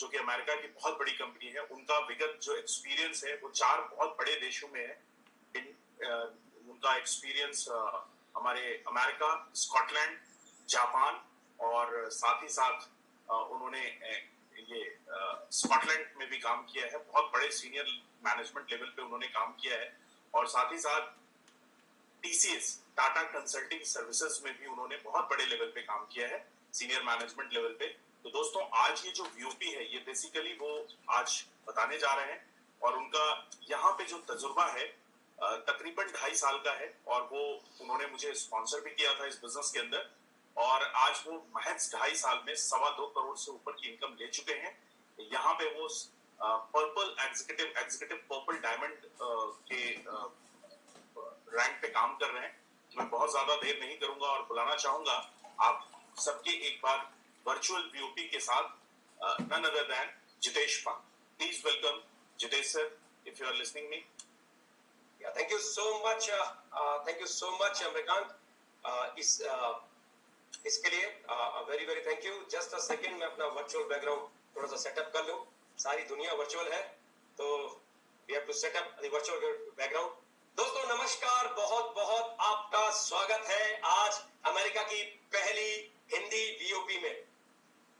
जो कि अमेरिका की बहुत बड़ी कंपनी है, उनका विगत जो एक्सपीरियंस है वो 4 बहुत बड़े देशों में है। उनका एक्सपीरियंस हमारे अमेरिका, स्कॉटलैंड, जापान और साथ ही साथ उन्होंने ये स्कॉटलैंड में भी काम किया है। बहुत बड़े सीनियर मैनेजमेंट लेवल पे उन्होंने काम किया है और साथ ही साथ TCS, टाटा कंसल्टिंग सर्विसेज में भी उन्होंने बहुत बड़े लेवल पे काम किया है, सीनियर मैनेजमेंट लेवल पे। तो दोस्तों, आज ये जो VOP है, ये बेसिकली वो आज बताने जा रहे हैं और उनका यहाँ पे जो तजुर्बा है तकरीबन 2.5 साल का है और वो उन्होंने मुझे स्पॉन्सर भी किया था इस बिजनेस के अंदर और आज वो महज 2.5 साल में 2.25 करोड़ से ऊपर की इनकम ले चुके हैं। यहाँ पे वो पर्पल एग्जीक्यूटिव पर्पल डायमंड के रैंक पे काम कर रहे हैं। मैं बहुत ज्यादा देर नहीं करूंगा और बुलाना चाहूंगा आप सबके एक बार वर्चुअल VOP के साथ none other than Jitesh Pant. Please welcome Jitesh sir, if you are listening me. Yeah, thank you so much, Amarkant. इसके लिए very thank you. Just a second, मैं अपना वर्चुअल बैकग्राउंड थोड़ा सा सेटअप कर लूं। सारी दुनिया वर्चुअल है, तो we have to set up the virtual background. दोस्तों नमस्कार, बहुत बहुत आपका स्वागत है आज अमेरिका की पहली हिंदी VOP में।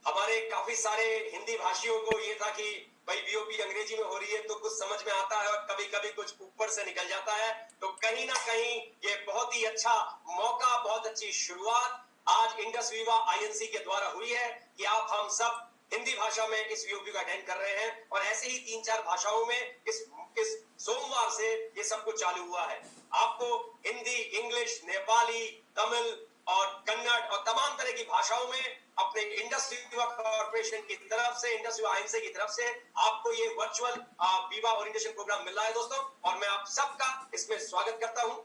हमारे काफी सारे हिंदी भाषियों को ये था कि भाई VOP अंग्रेजी में हो रही है तो कुछ समझ में आता है और कभी कभी कुछ ऊपर से निकल जाता है, तो कहीं ना कहीं ये बहुत ही अच्छा मौका, बहुत अच्छी शुरुआत आज इंडस विवा INC के द्वारा हुई है कि आप हम सब हिंदी भाषा में इस VOP का अटेंड कर रहे हैं और ऐसे ही 3-4 भाषाओं में इस सोमवार से ये सब कुछ चालू हुआ है। आपको हिंदी, इंग्लिश, नेपाली, तमिल और कन्नड़ और तमाम तरह की भाषाओं में अपने इंडस विवा कॉर्पोरेशन की तरफ से, इंडस विवा INC की तरफ से आपको ये वर्चुअल विवा ओरिएंटेशन प्रोग्राम मिल रहा है दोस्तों, और मैं आप सबका इसमें स्वागत करता हूं।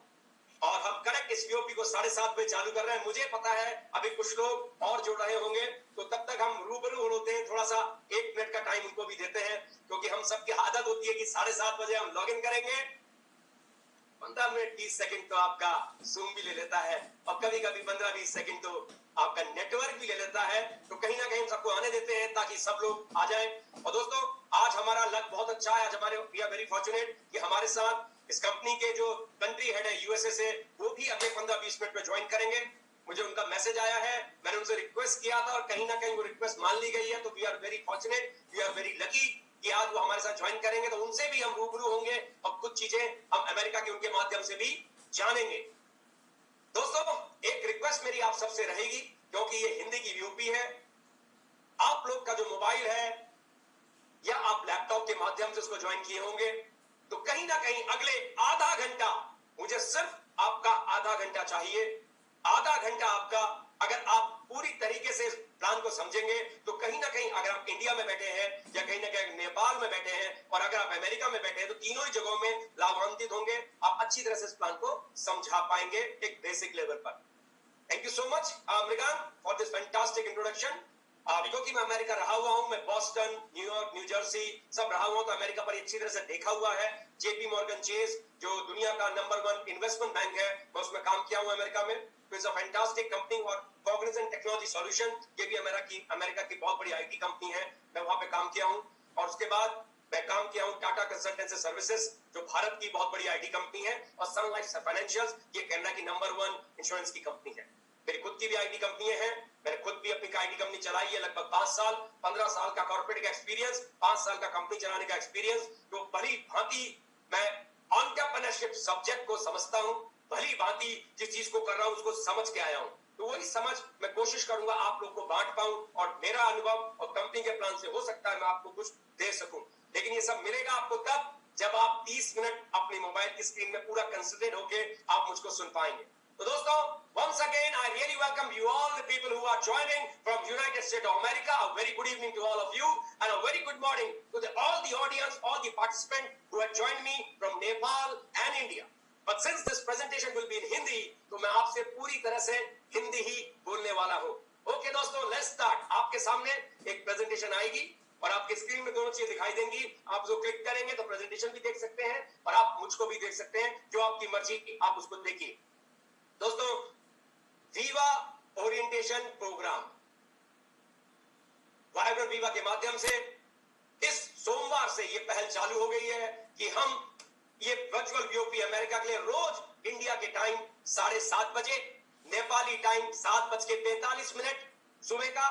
और हम करेक्ट इस VOP को 7:30 बजे चालू कर रहे हैं। मुझे पता है अभी कुछ लोग और जुड़ रहे होंगे, तो तब तक हम रूबरू होते हैं, थोड़ा सा 1 मिनट का टाइम उनको भी देते हैं, क्योंकि हम सबकी आदत होती है कि 7:30 बजे हम लॉग इन करेंगे। 15 मिनट 30 सेकंड तो आपका जूम भी ले लेता है और कभी कभी 15-20 सेकंड तो आपका नेटवर्क भी ले लेता है, तो कहीं ना कहीं हम सबको आने देते हैं ताकि सब लोग आ जाएं। और दोस्तों आज हमारा लक बहुत अच्छा है। आज हमारे वी आर वेरी फॉर्चुनेट कि हमारे साथ इस कंपनी के जो कंट्री हेड है USA से, वो भी अगले 15-20 मिनट में ज्वाइन करेंगे। मुझे उनका मैसेज आया है, मैंने उनसे रिक्वेस्ट किया था और कहीं ना कहीं वो रिक्वेस्ट मान ली गई है, तो we are very fortunate, we are very lucky कि आज वो हमारे साथ ज्वाइन करेंगे, तो उनसे भी हम रूबरू होंगे और कुछ चीजें हम अमेरिका के उनके माध्यम से भी जानेंगे। दोस्तों एक रिक्वेस्ट मेरी आप सबसे रहेगी, क्योंकि ये हिंदी की VOP है, आप लोग का जो मोबाइल है या आप लैपटॉप के माध्यम से उसको ज्वाइन किए होंगे, तो कहीं ना कहीं अगले आधा घंटा, मुझे सिर्फ आपका आधा घंटा चाहिए। आधा घंटा आपका, अगर आप पूरी तरीके से इस प्लान को समझेंगे, तो कहीं ना कहीं अगर आप इंडिया में बैठे हैं या कहीं ना कहीं नेपाल में बैठे हैं और अगर आप अमेरिका में बैठे हैं, तो तीनों ही जगहों में लाभान्वित होंगे। आप अच्छी तरह से इस प्लान को समझा पाएंगे एक बेसिक लेवल पर। Thank you so much Amrikant for this fantastic introduction. क्योंकि मैं अमेरिका रहा हुआ हूं, मैं बॉस्टन, न्यूयॉर्क, न्यू जर्सी सब रहा हुआ हूं, तो अमेरिका पर अच्छी तरह से देखा हुआ है। JP Morgan Chase जो दुनिया का नंबर 1 इन्वेस्टमेंट बैंक है, मैं उसमें काम किया हूं अमेरिका में। इट्स अ फैंटास्टिक कंपनी और कॉग्निजेंट टेक्नोलॉजी सॉल्यूशन, ये भी अमेरिका की बहुत बड़ी IT कंपनी है, मैं वहां पे काम किया हूं। और उसके बाद मैं काम किया हूं टाटा कंसल्टेंसी सर्विसेज, जो भारत की बहुत बड़ी IT कंपनी है, और सन लाइफ फाइनेंशियल, ये कनाडा की नंबर 1 इंश्योरेंस की कंपनी है। मेरी खुद की भी IT कंपनियां हैं, मैंने खुद भी अपनी IT कंपनी चलाई है लगभग 5 साल, 15 साल का कॉर्पोरेट का एक्सपीरियंस, 5 साल का कंपनी चलाने का एक्सपीरियंस, तो भली भांति मैं एंटरप्रेन्योरशिप सब्जेक्ट को समझता हूं, भली भांति जिस चीज को कर रहा हूं उसको समझ के आया हूं, तो वही समझ मैं कोशिश करूंगा आप लोग को बांट पाऊं, और मेरा अनुभव और कंपनी के प्लान से हो सकता है मैं आपको कुछ दे सकूं। लेकिन ये सब मिलेगा आपको तब जब आप 30 मिनट अपनी मोबाइल की स्क्रीन में पूरा कंसंट्रेट होके आप मुझको सुन पाएंगे। तो दोस्तों once again I really welcome you all the people who are joining from United States of America. A very good evening to all of you and a very good morning to all the audience, all the participants who have joined me from Nepal and India. But since this presentation will be in Hindi, तो मैं आपसे पूरी तरह से हिंदी ही बोलने वाला हूँ। Okay दोस्तों, let's start। आपके सामने एक प्रेजेंटेशन आएगी और आपके स्क्रीन में दोनों चीजें दिखाई देंगी। आप जो क्लिक करेंगे तो प्रेजेंटेशन भी देख सकते हैं और आप मुझको भी देख सकते हैं, जो आपकी मर्जी आप उसको देखिए। दोस्तों Viva orientation program, vibrant Viva के माध्यम से सोमवार से ये पहल चालू हो गई है कि हम ये वर्चुअल वीओपी अमेरिका के लिए रोज इंडिया के टाइम 7:30 बजे, नेपाली टाइम 7:45 सुबह का,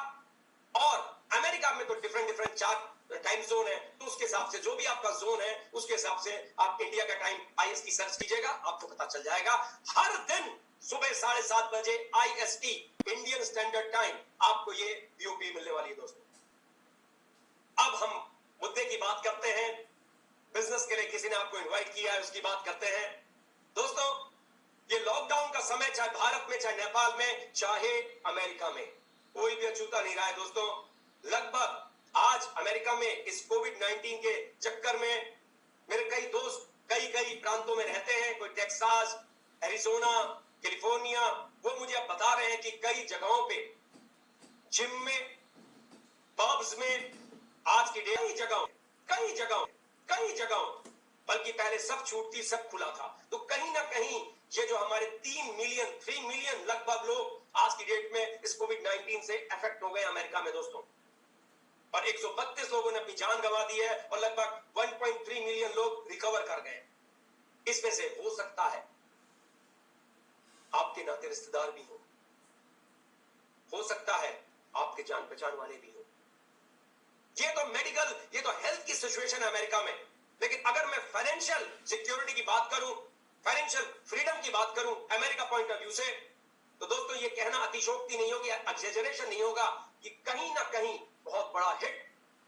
और अमेरिका में तो डिफरेंट डिफरेंट 4 टाइम जोन है, तो उसके हिसाब से जो भी आपका जोन है उसके हिसाब से आप इंडिया का टाइम आईएसटी सर्च कीजिएगा, आपको पता चल जाएगा। हर दिन सुबह 7:30 बजे आईएसटी इंडियन स्टैंडर्ड टाइम आपको ये वीओपी मिलने वाली है दोस्तों। अब हम मुद्दे की बात करते हैं, बिजनेस के लिए किसी ने आपको इनवाइट किया है उसकी बात करते हैं। दोस्तों, ये लॉकडाउन का समय चाहे भारत में, चाहे नेपाल में, चाहे अमेरिका में, कोई भी अछूता नहीं रहा है दोस्तों। लगभग आज अमेरिका में इस कोविड-19 के चक्कर में मेरे कई दोस्त कई कई प्रांतों में रहते हैं, कोई टेक्सास, एरिजोना, कैलिफोर्निया, वो मुझे अब बता रहे हैं कि कई जगहों पे, जिम में, पब्स में, आज की डेट कई जगहों बल्कि पहले सब छूट थी, सब खुला था, तो कहीं ना कहीं ये जो हमारे 3 मिलियन लगभग लोग आज की डेट में इस कोविड-19 से अफेक्ट हो गए अमेरिका में दोस्तों, और 132 लोगों ने अपनी जान गंवा दी है और लगभग 1.3 मिलियन लोग रिकवर कर गए। इसमें से हो सकता है आपके नाते रिश्तेदार भी हो सकता है आपके जान पहचान वाले भी हो। ये तो मेडिकल, ये तो हेल्थ की सिचुएशन है अमेरिका में, लेकिन अगर मैं फाइनेंशियल सिक्योरिटी की बात करूं, फाइनेंशियल फ्रीडम की बात करूं अमेरिका पॉइंट ऑफ व्यू से, तो दोस्तों ये कहना अतिशोक्ति नहीं होगी, एग्जैजरेशन नहीं होगा कि कहीं ना कहीं बहुत बड़ा हिट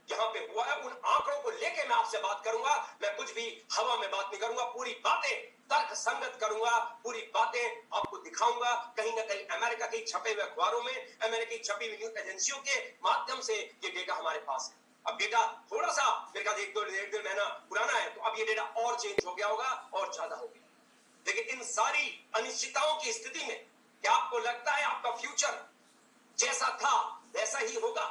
यहां पे हुआ है। उन आंकड़ों को लेके मैं आपसे बात करूंगा, मैं कुछ भी हवा में बात नहीं करूंगा, पूरी बातें तर्क संगत करूंगा, पूरी बातें आपको दिखाऊंगा। कहीं ना कहीं अमेरिका की छपे हुए अखबारों में, अमेरिका की छपी हुई न्यूज एजेंसियों के माध्यम से ये डेटा हमारे पास है। अब डेटा थोड़ा सा मेरे ख्याल एक डेढ़ महीना पुराना है, तो अब ये डेटा और चेंज हो गया होगा और ज्यादा हो गया। लेकिन इन सारी अनिश्चितताओं की स्थिति में क्या आपको लगता है आपका फ्यूचर जैसा था वैसा ही होगा?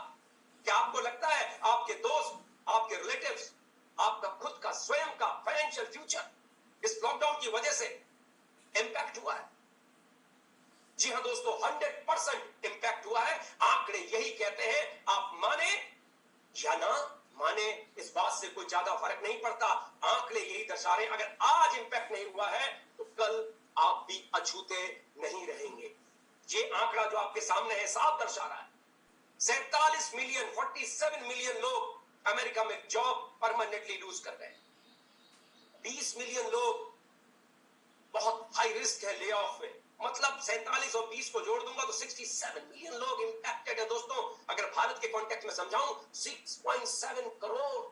क्या आपको लगता है आपके दोस्त, आपके रिलेटिव्स, आपका खुद का स्वयं का फाइनेंशियल फ्यूचर इस लॉकडाउन की वजह से इंपैक्ट हुआ है? जी हां दोस्तों, 100% इंपैक्ट हुआ है। आंकड़े यही कहते हैं, आप माने या ना माने इस बात से कोई ज्यादा फर्क नहीं पड़ता, आंकड़े यही दर्शा रहे हैं। अगर आज इंपैक्ट नहीं हुआ है तो कल आप भी अछूते नहीं रहेंगे। ये आंकड़ा जो आपके सामने है साफ दर्शा रहा है, 47 मिलियन 47 मिलियन लोग अमेरिका में जॉब परमानेंटली लूज कर गए, 20 मिलियन लोग बहुत हाई रिस्क है ले ऑफ में, मतलब 47 और 20 को जोड़ दूंगा तो 67 मिलियन लोग इंपैक्टेड है दोस्तों। अगर भारत के कॉन्टेक्स्ट में समझाऊं, 6.7 crore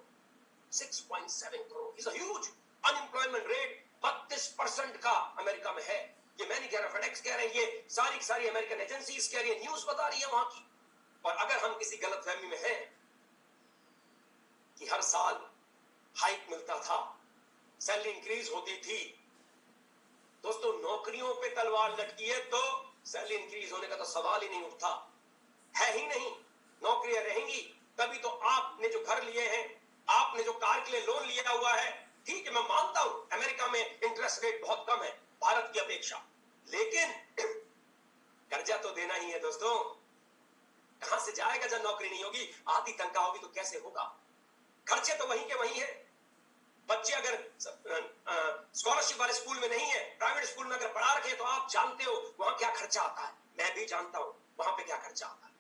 6.7 crore is a huge unemployment rate 32% का अमेरिका में है। ये मैं नहीं कह रहा, फेडेक्स कह रहे हैं, ये सारी की सारी अमेरिकन एजेंसीज कह रही है, न्यूज बता रही है वहां की। और अगर हम किसी गलतफहमी में हैं कि हर साल हाइक मिलता था, सैलरी इंक्रीज होती थी, दोस्तों नौकरियों पे तलवार लटकी है तो सैलरी इंक्रीज होने का तो सवाल ही नहीं उठता, है ही नहीं। नौकरियां रहेंगी तभी तो आपने जो घर लिए हैं, आपने जो कार के लिए लोन लिया हुआ है, ठीक है मैं मानता हूं अमेरिका में इंटरेस्ट रेट बहुत कम है भारत की अपेक्षा, लेकिन कर्जा तो देना ही है दोस्तों। कहां से जाएगा जब नौकरी नहीं होगी, आधी तनख्वाह होगी तो कैसे होगा? खर्चे तो वहीं के वहीं है। बच्चे अगर स्कॉलरशिप वाले स्कूल में नहीं है, प्राइवेट स्कूल में अगर पढ़ा रखे तो आप जानते हो वहां क्या खर्चा आता है, मैं भी जानता हूं वहां पे क्या खर्चा आता है,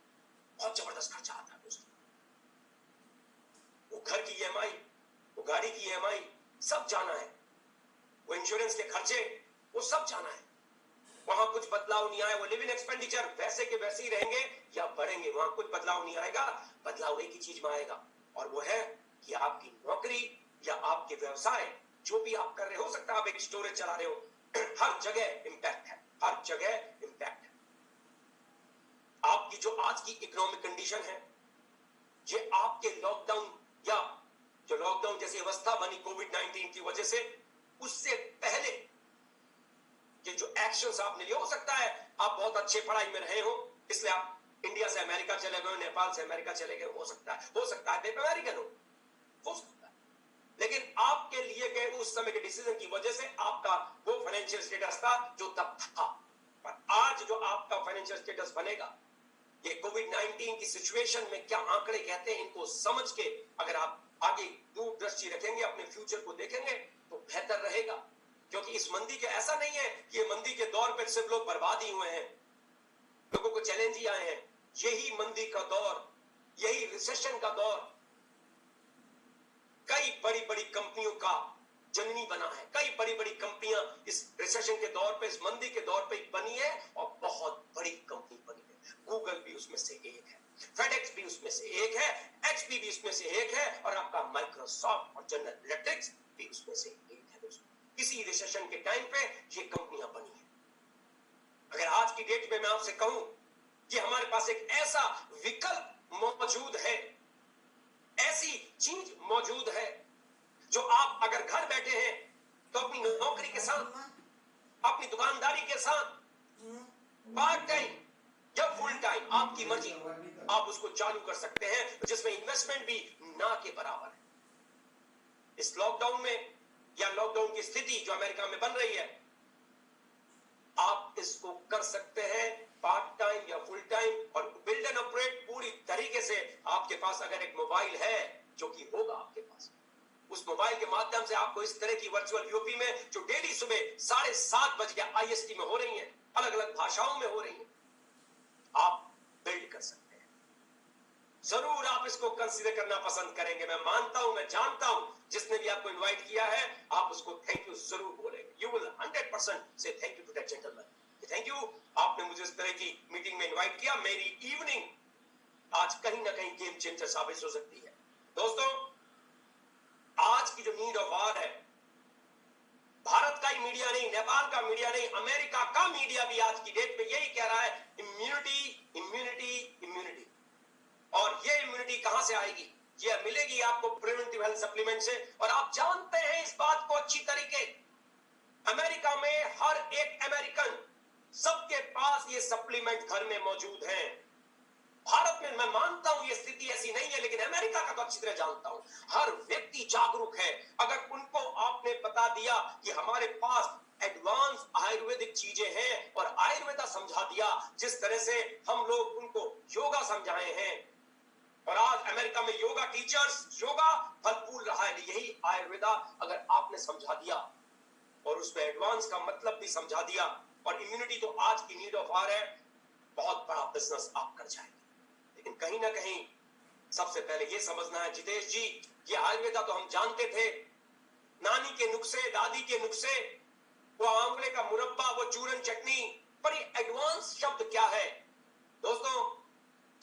बहुत जबरदस्त खर्चा आता है दोस्तों। वो घर की ईएमआई, वो गाड़ी की ईएमआई सब जाना है, वो इंश्योरेंस के खर्चे वो सब जाना है। वहां कुछ बदलाव नहीं आया, वो लिविंग एक्सपेंडिचर वैसे के वैसे ही रहेंगे या बढ़ेंगे, वहां कुछ बदलाव नहीं आएगा। बदलाव एक ही चीज में आएगा और वो है कि आपकी नौकरी या आपके व्यवसाय जो भी आप कर रहे हो, सकता है आप एक स्टोरेज चला रहे हो, हर जगह इंपैक्ट है, हर जगह इंपैक्ट है। आपकी जो आज की इकोनॉमिक कंडीशन है, ये आपके लॉकडाउन या जो लॉकडाउन जैसी अवस्था बनी कोविड-19 की वजह से, उससे पहले ये जो एक्शंस आपने लिए, हो सकता है आप बहुत अच्छे पढ़ाई में रहे हो इसलिए आप इंडिया से अमेरिका चले गए, नेपाल से अमेरिका चले गए, हो सकता है आप अमेरिकन हो सकता है, लेकिन आपके लिए गए उस समय के डिसीजन की वजह से आपका वो फाइनेंशियल स्टेटस था जो तब था। पर आज जो आपका फाइनेंशियल स्टेटस बनेगा ये कोविड-19 की सिचुएशन में क्या आंकड़े कहते हैं, इनको समझ के अगर आप आगे दूरदृष्टि रखेंगे, अपने फ्यूचर को देखेंगे तो बेहतर रहेगा। क्योंकि इस मंदी के ऐसा नहीं है कि ये मंदी के दौर पे सिर्फ लोग बर्बाद ही हुए हैं, लोगों को चैलेंज ही आए हैं। यही मंदी का दौर, यही रिसेशन का दौर कई बड़ी बड़ी कंपनियों का जननी बना है। कई बड़ी बड़ी कंपनियां इस रिसेशन के दौर पे, इस मंदी के दौर पे बनी है और बहुत बड़ी कंपनी बनी है। गूगल भी उसमें से एक है, फेडेक्स भी उसमें से एक है, एचपी भी उसमें से एक है और आपका माइक्रोसॉफ्ट और जनरल इलेक्ट्रिक्स भी उसमें से एक है। दोस्तों, इसी रिसेशन के टाइम पे ये कंपनियां बनी है। अगर आज की डेट में मैं आपसे कहूं कि हमारे पास एक ऐसा विकल्प मौजूद है, ऐसी चीज मौजूद है जो आप अगर घर बैठे हैं तो अपनी नौकरी के साथ, अपनी दुकानदारी के साथ, पार्ट टाइम या फुल टाइम, आपकी मर्जी, आप उसको चालू कर सकते हैं, जिसमें इन्वेस्टमेंट भी ना के बराबर है। इस लॉकडाउन में या लॉकडाउन की स्थिति जो अमेरिका में बन रही है, आप इसको कर सकते हैं पार्ट टाइम या फुल टाइम और बिल्ड एंड ऑपरेट पूरी तरीके से। आपके पास अगर एक मोबाइल है, जो कि होगा आपके पास, उस मोबाइल के माध्यम से आपको इस तरह की वर्चुअल यूपी में जो डेली सुबह 7:30 बजे IST में हो रही है, अलग अलग भाषाओं में हो रही है, आप बिल्ड कर सकते हैं। जरूर आप इसको कंसीडर करना पसंद करेंगे, मैं मानता हूं, मैं जानता हूं। जिसने भी आपको इनवाइट किया है, आप उसको थैंक यू जरूर बोलेंगे। यू विल 100% से thank you to that gentleman. Thank you, आपने मुझे इस तरह की मीटिंग में इनवाइट किया। मेरी इवनिंग आज कहीं ना कहीं गेम चेंजर साबित हो सकती है। दोस्तों, आज की जो नीड ऑफ आवर है, भारत का ही मीडिया नहीं, नेपाल का मीडिया नहीं, अमेरिका का मीडिया भी आज की डेट में यही कह रहा है, इम्यूनिटी, इम्यूनिटी, इम्यूनिटी। और ये इम्यूनिटी कहां से आएगी? ये मिलेगी आपको प्रिवेंटिव हेल्थ सप्लीमेंट से। और आप जानते हैं इस बात को अच्छी तरीके, अमेरिका में हर एक अमेरिकन, सबके पास ये सप्लीमेंट घर में मौजूद है। भारत में मैं मानता हूं ये स्थिति ऐसी नहीं है, लेकिन अमेरिका का तो अच्छी तरह जानता हूं। हर व्यक्ति जागरूक है। अगर उनको आपने बता दिया कि हमारे पास एडवांस आयुर्वेदिक चीजें हैं और आयुर्वेदा समझा दिया, जिस तरह से हम लोग उनको योगा समझाए हैं, और आज अमेरिका में योगा टीचर्स, योगा फल फूल रहा है, यही आयुर्वेदा अगर आपने समझा दिया और उसमें एडवांस का मतलब भी समझा दिया, और इम्यूनिटी तो आज की नीड ऑफ आवर है, बहुत बड़ा बिजनेस आप कर जाएंगे। लेकिन कहीं ना कहीं सबसे पहले ये समझना है, जितेश जी, ये आयुर्वेदा तो हम जानते थे, नानी के नुस्खे, दादी के नुस्खे, वो आंवले का मुरब्बा, वो चूरन चटनी, पर ये एडवांस शब्द क्या है? दोस्तों,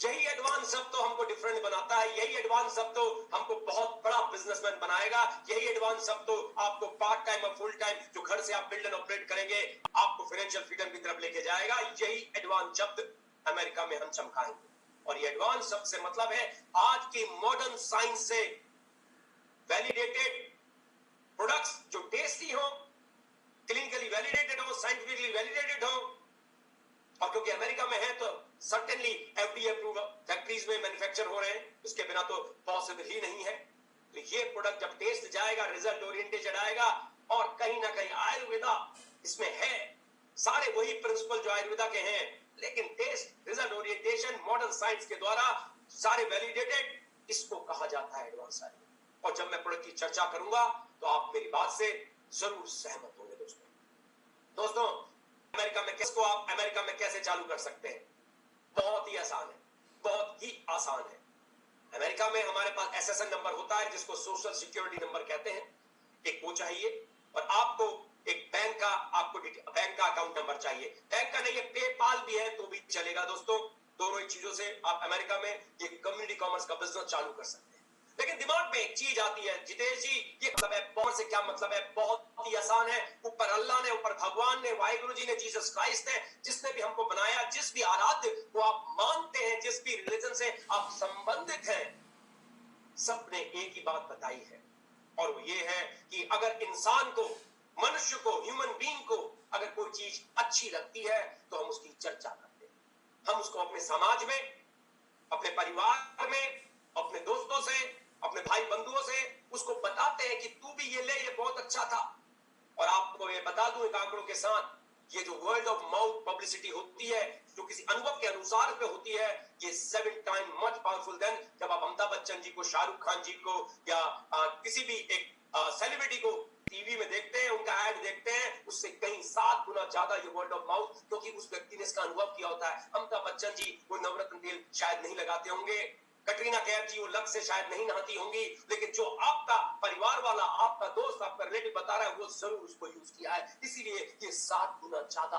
यही एडवांस शब्द तो हमको डिफरेंट बनाता है, यही एडवांस शब्द तो हमको बहुत बड़ा बिजनेसमैन बनाएगा, यही एडवांस शब्द तो आपको पार्ट टाइम और फुल टाइम जो घर से आप बिल्ड एंड ऑपरेट करेंगे, आपको फाइनेंशियल फ्रीडम की तरफ लेके जाएगा। यही एडवांस शब्द अमेरिका में हम चमकाएंगे। और ये एडवांस शब्द से मतलब है आज की मॉडर्न साइंस से वैलिडेटेड प्रोडक्ट्स जो टेस्टी हो, क्लिनिकली वैलिडेटेड हो, साइंटिफिकली वैलिडेटेड हो। और क्योंकि अमेरिका में है तो सर्टेनली FDA अप्रूव फैक्ट्रीज में मैन्युफैक्चर हो रहे हैं, उसके बिना तो पॉसिबल ही नहीं है। तो ये प्रोडक्ट जब टेस्ट जाएगा, रिजल्ट ओरिएंटेशन आएगा, और कहीं ना कहीं आयुर्वेदा इसमें है, सारे वही प्रिंसिपल जो आयुर्वेदा के हैं, लेकिन test, result orientation, modern science के द्वारा सारे वैलिडेटेड, इसको कहा जाता है एडवांस आयुर्वेदा। और जब मैं प्रोडक्ट की चर्चा करूंगा तो आप मेरी बात से जरूर सहमत होंगे। दोस्तों, अमेरिका में किसको आप अमेरिका में कैसे चालू कर सकते हैं? बहुत ही आसान है, बहुत ही आसान है। अमेरिका में हमारे पास SSN नंबर होता है, जिसको सोशल सिक्योरिटी नंबर कहते हैं, एक वो चाहिए, और आपको एक बैंक का अकाउंट नंबर चाहिए। बैंक का नहीं है, पेपाल भी है तो भी चलेगा। दोस्तों, दोनों ही चीजों से आप अमेरिका में ये कम्युनिटी कॉमर्स का बिजनेस चालू कर सकते हैं। लेकिन दिमाग में एक चीज आती है, जितेश जी, ये मतलब है बहुत से क्या मतलब है? बहुत ही आसान है। ऊपर अल्लाह ने, ऊपर भगवान ने, वाहिगुरु जी ने, जीसस क्राइस्ट ने, जिसने भी हमको बनाया, जिस भी आराध्य को आप मानते हैं, जिस भी रिलीजन से आप संबंधित हैं, सबने एक ही बात बताई है, और वो ये है कि अगर इंसान को, मनुष्य को, ह्यूमन बीइंग को अगर कोई चीज अच्छी लगती है तो हम उसकी चर्चा करते हैं। हम उसको अपने समाज में, अपने परिवार में, अपने दोस्तों से, अपने भाई बंधुओं से उसको बताते हैं कि तू भी ये ले, ये बहुत अच्छा था। और आपको ये बता दूं एक आंकड़ों के साथ ये जो वर्ल्ड ऑफ माउथ पब्लिसिटी होती है, जो किसी अनुभव के अनुसार पे होती है, ये 7 टाइम मच पावरफुल देन जब आप अमिताभ बच्चन जी को, शाहरुख खान जी को या किसी भी एक सेलिब्रिटी को टीवी में देखते हैं, उनका ऐड देखते हैं, उससे कहीं 7 गुना ज्यादा ये वर्ड ऑफ माउथ, क्योंकि उस व्यक्ति ने इसका अनुभव किया होता है। अमिताभ बच्चन जी वो नवरत्न तेल शायद नहीं लगाते होंगे, कटरीना कैफ जी वो लक्स से शायद नहीं नहाती होंगी, लेकिन जो आपका परिवार वाला, आपका दोस्त, आपका रिलेटिव बता रहा है, वो जरूर उसको यूज किया है। इसीलिए ये 7 गुना ज्यादा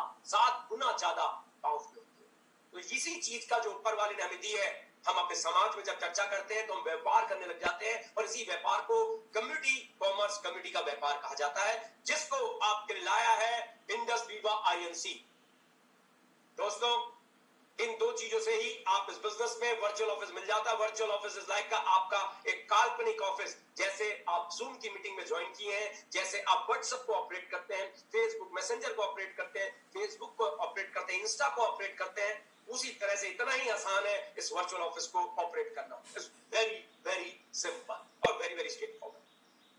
पावरफुल होती है। तो इसी चीज का जो ऊपर वाले ने हमें दी है, हम अपने समाज में जब चर्चा करते हैं तो हम व्यापार करने लग जाते हैं, और इसी व्यापार को कम्युनिटी कॉमर्स कम्युनिटी का व्यापार कहा जाता है, जिसको आपके लिए लाया है इंडस वीवा आईएनसी। दोस्तों, इन 2 चीजों से ही आप इस बिजनेस में वर्चुअल ऑफिस मिल जाता है। वर्चुअल ऑफिस इज लाइक का आपका एक काल्पनिक ऑफिस, जैसे आप जूम की मीटिंग में ज्वाइन किए हैं, जैसे आप व्हाट्सएप को ऑपरेट करते हैं, फेसबुक मैसेंजर को ऑपरेट करते हैं, फेसबुक को ऑपरेट करते हैं, इंस्टा को ऑपरेट करते हैं, उसी तरह से इतना ही आसान है इस वर्चुअल ऑफिस को ऑपरेट करना। इट्स वेरी वेरी सिंपल और वेरी वेरी स्ट्रेट फॉरवर्ड।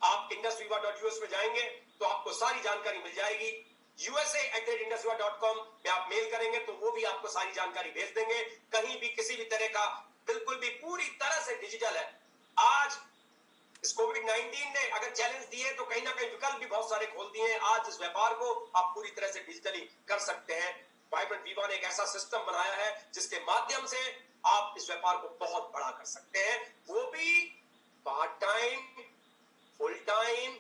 आप indusviva.us में जाएंगे तो आपको सारी जानकारी मिल जाएगी। USA@indusviva.com पे आप मेल करेंगे तो वो भी आपको सारी जानकारी भेज देंगे। कहीं भी किसी भी तरह का, बिल्कुल भी पूरी तरह से डिजिटल है। आज इस कोविड-19 ने अगर चैलेंज दिए तो कहीं ना कहीं विकल्प भी बहुत सारे खोल दिए हैं। आज इस व्यापार को आप पूरी तरह से डिजिटली कर सकते हैं। वाइब्रेंट वीवा ने एक ऐसा सिस्टम बनाया है जिसके माध्यम से आप इस व्यापार को बहुत बड़ा कर सकते हैं, वो भी पार्ट टाइम, फुल टाइम,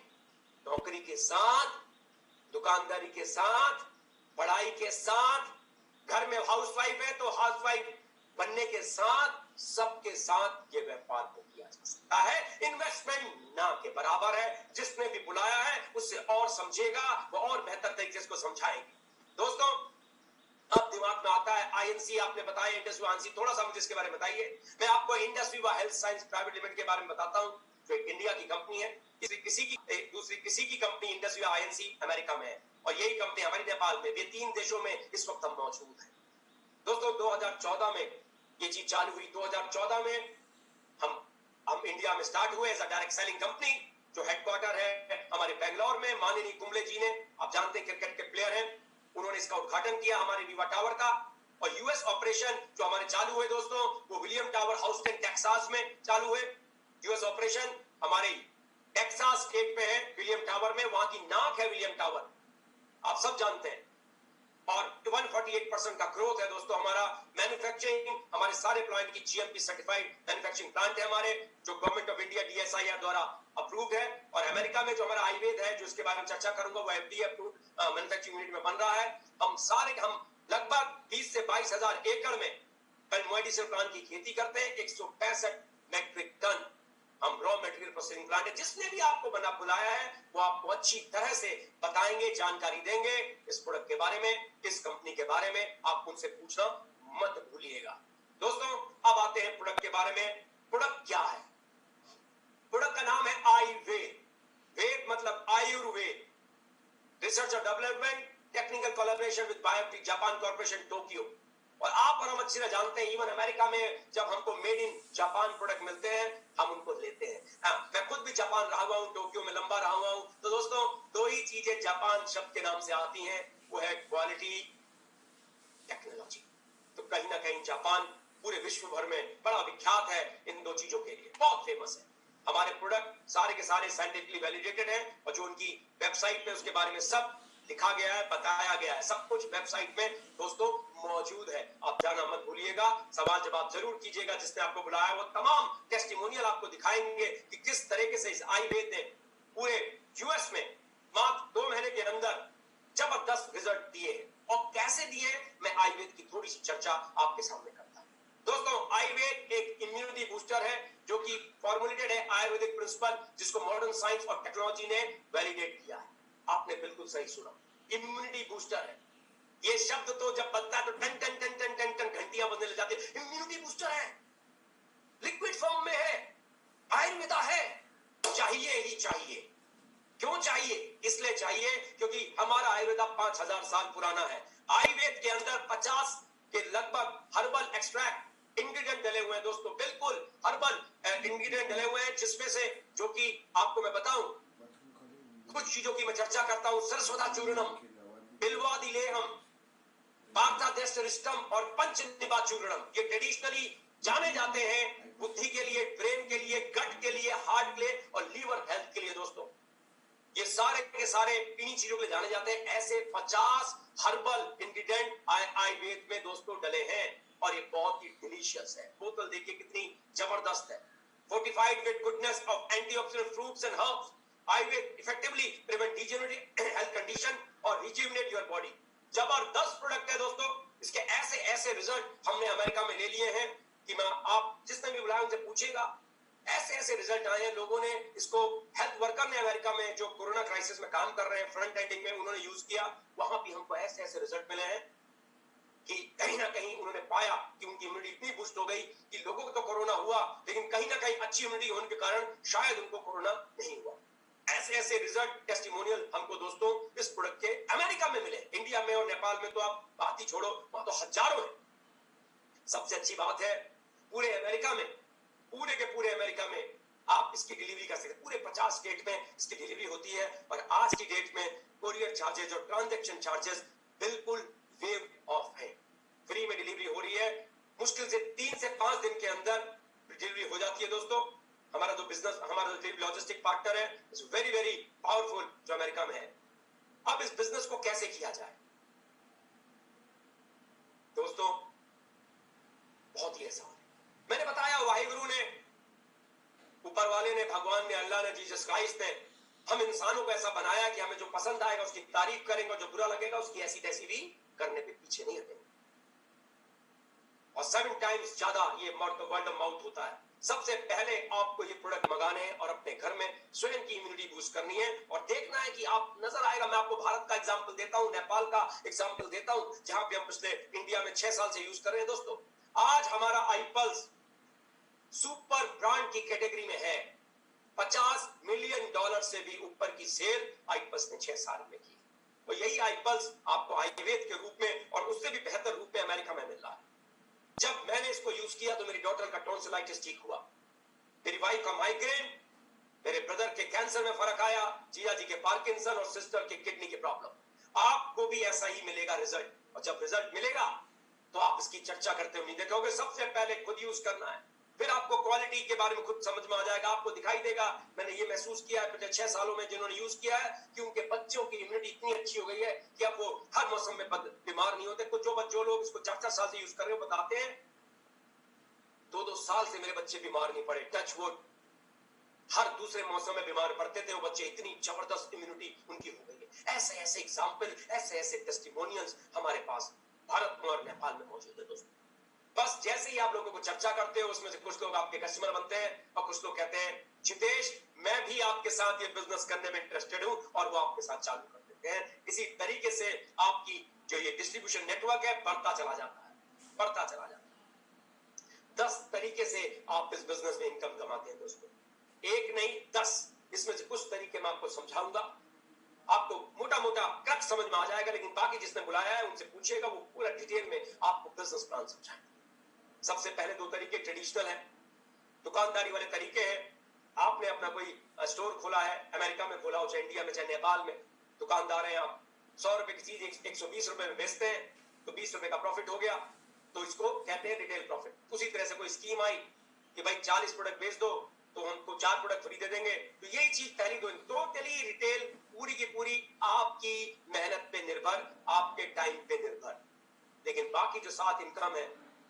नौकरी के साथ, दुकानदारी के साथ, पढ़ाई के साथ, घर में हाउसवाइफ है तो हाउसवाइफ बनने के साथ, सबके साथ ये व्यापार को किया जा सकता है। इन्वेस्टमेंट ना के बराबर है। जिसने भी बुलाया है उससे और समझेगा, वो और बेहतर तरीके से समझाएंगे। दोस्तों, अब दिमाग में आता है आईएनसी, आपने बताया इंडस आईएनसी, थोड़ा सा मुझे इसके बारे में बताइए। मैं आपको Indus Viva health science private limited के बारे में बताता हूं, जो एक इंडिया की कंपनी है। दूसरी किसी की company Indus Viva INC America में है, और यही कंपनी हमारी नेपाल में, ये 3 देशों में इस वक्त हम मौजूद है। दोस्तों, 2014 में ये चीज चालू हुई। 2014 में हम इंडिया में स्टार्ट हुए as a direct selling company, जो हेडक्वार्टर है हमारे बेंगलोर में। माननीय कुंबले जी ने, आप जानते हैं क्रिकेट के प्लेयर हैं, उन्होंने इसका उद्घाटन किया हमारे वीवा टावर का। और यूएस ऑपरेशन जो हमारे चालू हुए दोस्तों, वो विलियम टावर हाउस्टन टेक्सास में चालू हुए। यूएस ऑपरेशन हमारे टेक्सास स्टेट में है, विलियम टावर में, वहां की नाक है विलियम टावर, आप सब जानते हैं। और 148% का ग्रोथ है दोस्तों हमारा। मैन्युफैक्चरिंग, हमारे सारे प्लांट की जीएमपी सर्टिफाइड मैन्युफैक्चरिंग प्लांट है हमारे, जो गवर्नमेंट ऑफ इंडिया DSIR द्वारा अप्रूव्ड है। और अमेरिका में जो हमारा आयुर्वेद है, जो इसके बारे में चर्चा करूंगा, वो FDA अप्रूव्ड मैन्युफैक्चरिंग यूनिट में बन रहा है। हम लगभग 20 से 22 हजार एकड़ में मेडिसिन प्लांट की खेती करते हैं। 165 मेट्रिक टन हम रॉ मटेरियल प्रोसेसिंग प्लांट है। जिसने भी आपको बुलाया है वो आपको अच्छी तरह से बताएंगे, जानकारी देंगे इस प्रोडक्ट के बारे में, इस कंपनी के बारे में। आप उनसे पूछना मत भूलिएगा। दोस्तों, अब आते हैं प्रोडक्ट के बारे में। प्रोडक्ट क्या है? प्रोडक्ट का नाम है आयुर्वेद। वेद मतलब आयुर्वेद। रिसर्च और development, technical collaboration with biotech Japan corporation Tokyo. और आप और हम अच्छी तरह जानते हैं, इवन अमेरिका में जब हमको मेड इन जापान प्रोडक्ट मिलते हैं, हम उनको लेते हैं। मैं खुद भी जापान रहा हुआ हूं, टोक्यो में लंबा रहा हुआ हूं। तो दोस्तों, 2 ही चीजें जापान शब्द के नाम से आती हैं, वो है क्वालिटी, टेक्नोलॉजी। तो कहीं ना कहीं जापान पूरे विश्व भर में बड़ा विख्यात है इन 2 चीजों के लिए, बहुत फेमस है। हमारे प्रोडक्ट सारे के सारे साइंटिफिकली वैलिडेटेड हैं, और जो उनकी वेबसाइट पे उसके बारे में सब लिखा गया है, बताया गया है, सब कुछ वेबसाइट में दोस्तों मौजूद है। आप जाना मत भूलिएगा, सवाल जवाब जरूर कीजिएगा। जिसने आपको बुलाया वो तमाम टेस्टिमोनियल आपको दिखाएंगे कि किस तरीके से इस आयुर्वेद ने पूरे यूएस में मात्र 2 महीने के अंदर जबरदस्त रिजल्ट दिए हैं। और कैसे दिए, मैं आयुर्वेद की थोड़ी सी चर्चा आपके सामने करता हूं। दोस्तों, आयुर्वेद एक इम्यूनिटी बूस्टर है, जो कि फॉर्मुलेटेड है आयुर्वेदिक प्रिंसिपल, जिसको मॉडर्न साइंस और टेक्नोलॉजी ने वैलिडेट किया है। आपने बिल्कुल सही सुना, इम्यूनिटी बूस्टर है। ये शब्द तो जब बनता है तो टन टन टन टन टन टन घंटियां बजने लग जाती है। इम्यूनिटी बूस्टर है, लिक्विड फॉर्म में है, आयुर्वेदा है, चाहिए ही चाहिए। क्यों चाहिए? इसलिए चाहिए क्योंकि हमारा आयुर्वेदा 5000 साल पुराना है। आयुर्वेद के अंदर 50 के लगभग हर्बल एक्सट्रैक्ट इंग्रेडिएंट डले हुए हैं दोस्तों, बिल्कुल हर्बल इंग्रेडिएंट डले हुए हैं, जिसमें से जो कि आपको मैं बताऊं, कुछ चीजों की मैं चर्चा करता हूं। सरस्वता चूर्णम, बिल्वादिलेहम, पार्थादेशरिष्टम और पंचनिपाचूर्णम, ये ट्रेडिशनली जाने जाते हैं बुद्धि के लिए, ब्रेन के लिए, गट के लिए, हार्ट के लिए और लीवर हेल्थ के लिए। दोस्तों ये सारे के सारे इन्हीं चीजों के लिए जाने जाते हैं। ऐसे 50 हर्बल इंग्रेडिएंट आयुर्वेद में दोस्तों डले हैं और ये बहुत ही डिलीशियस है। बोतल देखिए कितनी जबरदस्त है। Fortified with goodness of antioxidant fruits and herbs, Ayurveda effectively prevent degenerative health condition और रिजुविनेट योर बॉडी। जबरदस्त प्रोडक्ट है दोस्तों। इसके ऐसे ऐसे रिजल्ट हमने अमेरिका में ले लिए हैं कि मैं आप जिसने भी बुलाया उनसे पूछेगा, ऐसे ऐसे रिजल्ट आए हैं। लोगों ने इसको, हेल्थ वर्कर ने अमेरिका में जो कोरोना क्राइसिस में काम कर रहे हैं फ्रंट एंडिंग में, उन्होंने यूज किया, वहां भी हमको ऐसे ऐसे रिजल्ट मिले हैं कि कहीं ना कहीं उन्होंने पाया कि उनकी इम्यूनिटी इतनी बूस्ट हो गई कि लोगों को तो कोरोना हुआ लेकिन कहीं ना कहीं अच्छी इम्यूनिटी होने के कारण शायद उनको कोरोना नहीं हुआ। ऐसे ऐसे रिजल्ट टेस्टिमोनियल हमको दोस्तों इस प्रोडक्ट के अमेरिका में मिले। इंडिया में और नेपाल में तो आप बात ही छोड़ो, वहां तो हजारों है। सबसे अच्छी बात है पूरे अमेरिका में, पूरे के पूरे अमेरिका में आप इसकी डिलीवरी कर सकते। पूरे 50 स्टेट में इसकी डिलीवरी होती है और आज की डेट में कोरियर चार्जेस और ट्रांजैक्शन चार्जेस बिल्कुल वेव ऑफ है। फ्री में डिलीवरी हो रही है। मुश्किल से 3 से 5 दिन के अंदर डिलीवरी हो जाती है दोस्तों। हमारा जो बिजनेस, हमारा जो लॉजिस्टिक पार्टनर है, इज वेरी वेरी पावरफुल, जो अमेरिका में है। अब इस बिजनेस को कैसे किया जाए दोस्तों, बहुत ही आसान है। मैंने बताया वाहिगुरु ने, ऊपर वाले ने, भगवान ने, अल्लाह ने, जीसस क्राइस्ट ने हम इंसानों को ऐसा बनाया कि हमें जो पसंद आएगा उसकी तारीफ करेंगे और जो बुरा लगेगा उसकी ऐसी तैसी भी करने पे पीछे नहीं हटेंगे। और 7 टाइम्स ज्यादा ये वर्ड ऑफ माउथ होता है। सबसे पहले आपको ये प्रोडक्ट मंगाने हैं और अपने घर में स्वयं की इम्यूनिटी बूस्ट करनी है और देखना है कि आप, नजर आएगा। मैं आपको भारत का एग्जांपल देता हूं, नेपाल का एग्जांपल देता हूं, जहां पे हम पिछले इंडिया में 6 साल से यूज कर रहे हैं दोस्तों। आज हमारा आईपल्स सुपर ब्रांड की कैटेगरी में है। $50 मिलियन से भी ऊपर की सेल आईपल्स ने 6 साल में की और यही आईपल्स आपको आयुर्वेद के रूप में और उससे भी बेहतर रूप में अमेरिका में मिल रहा है। जब मैंने इसको यूज किया तो मेरी डॉटर का टॉन्सिलाइटिस ठीक हुआ, मेरी वाइफ का माइग्रेन, मेरे ब्रदर के कैंसर में फर्क आया, जिया जी के पार्किंसन और सिस्टर के किडनी की प्रॉब्लम। आपको भी ऐसा ही मिलेगा रिजल्ट। और जब रिजल्ट मिलेगा तो आप इसकी चर्चा करते हुए नहीं देखोगे। सबसे पहले खुद यूज करना है, फिर आपको क्वालिटी के बारे में खुद समझ में आ जाएगा। आपको दिखाई देगा, मैंने ये महसूस किया है पिछले 6 सालों में जिन्होंने यूज किया है कि उनके बच्चों की इम्यूनिटी इतनी अच्छी हो गई है कि अब वो हर मौसम में बीमार नहीं होते। कुछ जो लोग इसको 4-4 साल से यूज कर रहे हो बताते हैं 2-2 साल से मेरे बच्चे बीमार नहीं पड़े। टच वुड, हर दूसरे मौसम में बीमार पड़ते थे वो बच्चे, इतनी जबरदस्त इम्यूनिटी उनकी हो गई है। ऐसे ऐसे एग्जाम्पल, ऐसे ऐसे टेस्टिमोनियल्स हमारे पास भारत में और नेपाल में मौजूद है दोस्तों। बस जैसे ही आप लोगों को चर्चा करते हो, उसमें से कुछ लोग आपके कस्टमर बनते हैं और कुछ लोग कहते हैं जितेश मैं भी आपके साथ ये बिजनेस करने में इंटरेस्टेड हूं, और वो आपके साथ चालू कर देते हैं। इसी तरीके से आपकी जो ये डिस्ट्रीब्यूशन नेटवर्क है बढ़ता चला जाता है, बढ़ता चला जाता है। 10 तरीके से आप इस बिजनेस में इनकम कमाते हैं दोस्तों, एक नहीं 10। इसमें से कुछ तरीके मैं आपको समझाऊंगा, आपको मोटा मोटा कट समझ में आ जाएगा, लेकिन बाकी जिसने बुलाया है उनसे पूछिएगा, वो पूरा डिटेल में आपको बिजनेस प्लान समझाएंगे। सबसे पहले 2 तरीके ट्रेडिशनल है, दुकानदारी वाले तरीके हैं। आपने अपना कोई स्टोर खोला है, अमेरिका में खोला हो, चाहे इंडिया में, चाहे नेपाल में, दुकानदार हैं आप। 100 रुपए की चीज 120 रुपए में बेचते हैं तो 20 रुपए का प्रॉफिट हो गया, तो इसको कहते हैं रिटेल प्रॉफिट। उसी तरह से कोई स्कीम आई कि भाई 40 प्रोडक्ट बेच दो तो हमको 4 प्रोडक्ट फ्री दे देंगे, तो यही चीज पहली 2 टोटली रिटेल, पूरी की पूरी आपकी मेहनत पे निर्भर, आपके टाइम पे निर्भर। लेकिन बाकी जो 7 इनकम है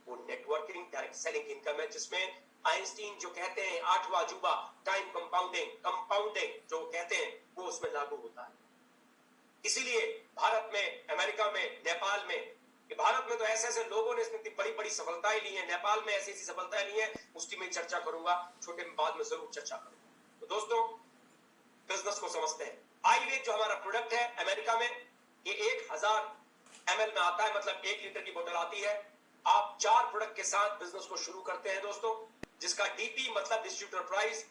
वो नेटवर्किंग, डायरेक्ट सेलिंग इनकम है, जिसमें आइंस्टीन जो कहते हैं 8वां अजूबा टाइम कंपाउंडिंग जो कहते हैं वो उसमें लागू होता है। इसीलिए भारत में, अमेरिका में, नेपाल में, भारत में तो ऐसे ऐसे लोगों ने इसमें बड़ी बड़ी सफलताएं ली हैं, नेपाल में ऐसी ऐसी सफलताएं ली हैं, उसकी मैं चर्चा करूंगा, छोटे में बाद में जरूर चर्चा करूंगा। तो दोस्तों बिजनेस को समझते हैं। आयुर्वेद जो हमारा प्रोडक्ट है अमेरिका में, ये 1000 ml में आता है, मतलब 1 लीटर की बोतल आती है। आप 4 प्रोडक्ट के साथ बिजनेस को शुरू करते हैं दोस्तों, जिसका डीपी मतलब डिस्ट्रीब्यूटर प्राइस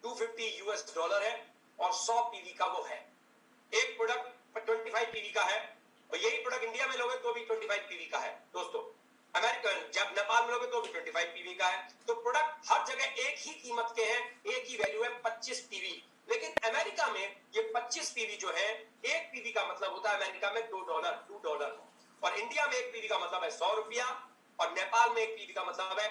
$250 है और 100 पीवी का वो है। एक प्रोडक्ट 25 पीवी का है और यही प्रोडक्ट इंडिया में लोगे तो भी 25 पीवी का है दोस्तों। अमेरिकन जब नेपाल में लोगे तो भी 25 पीवी का है। तो प्रोडक्ट हर जगह एक ही कीमत के हैं, एक ही वैल्यू है 25 पीवी। लेकिन अमेरिका में ये 25 पीवी जो है, 1 पीवी का मतलब होता है अमेरिका में $2। एक पीवी का मतलब है 100 रुपया, और नेपाल में एक पीवी का मतलब है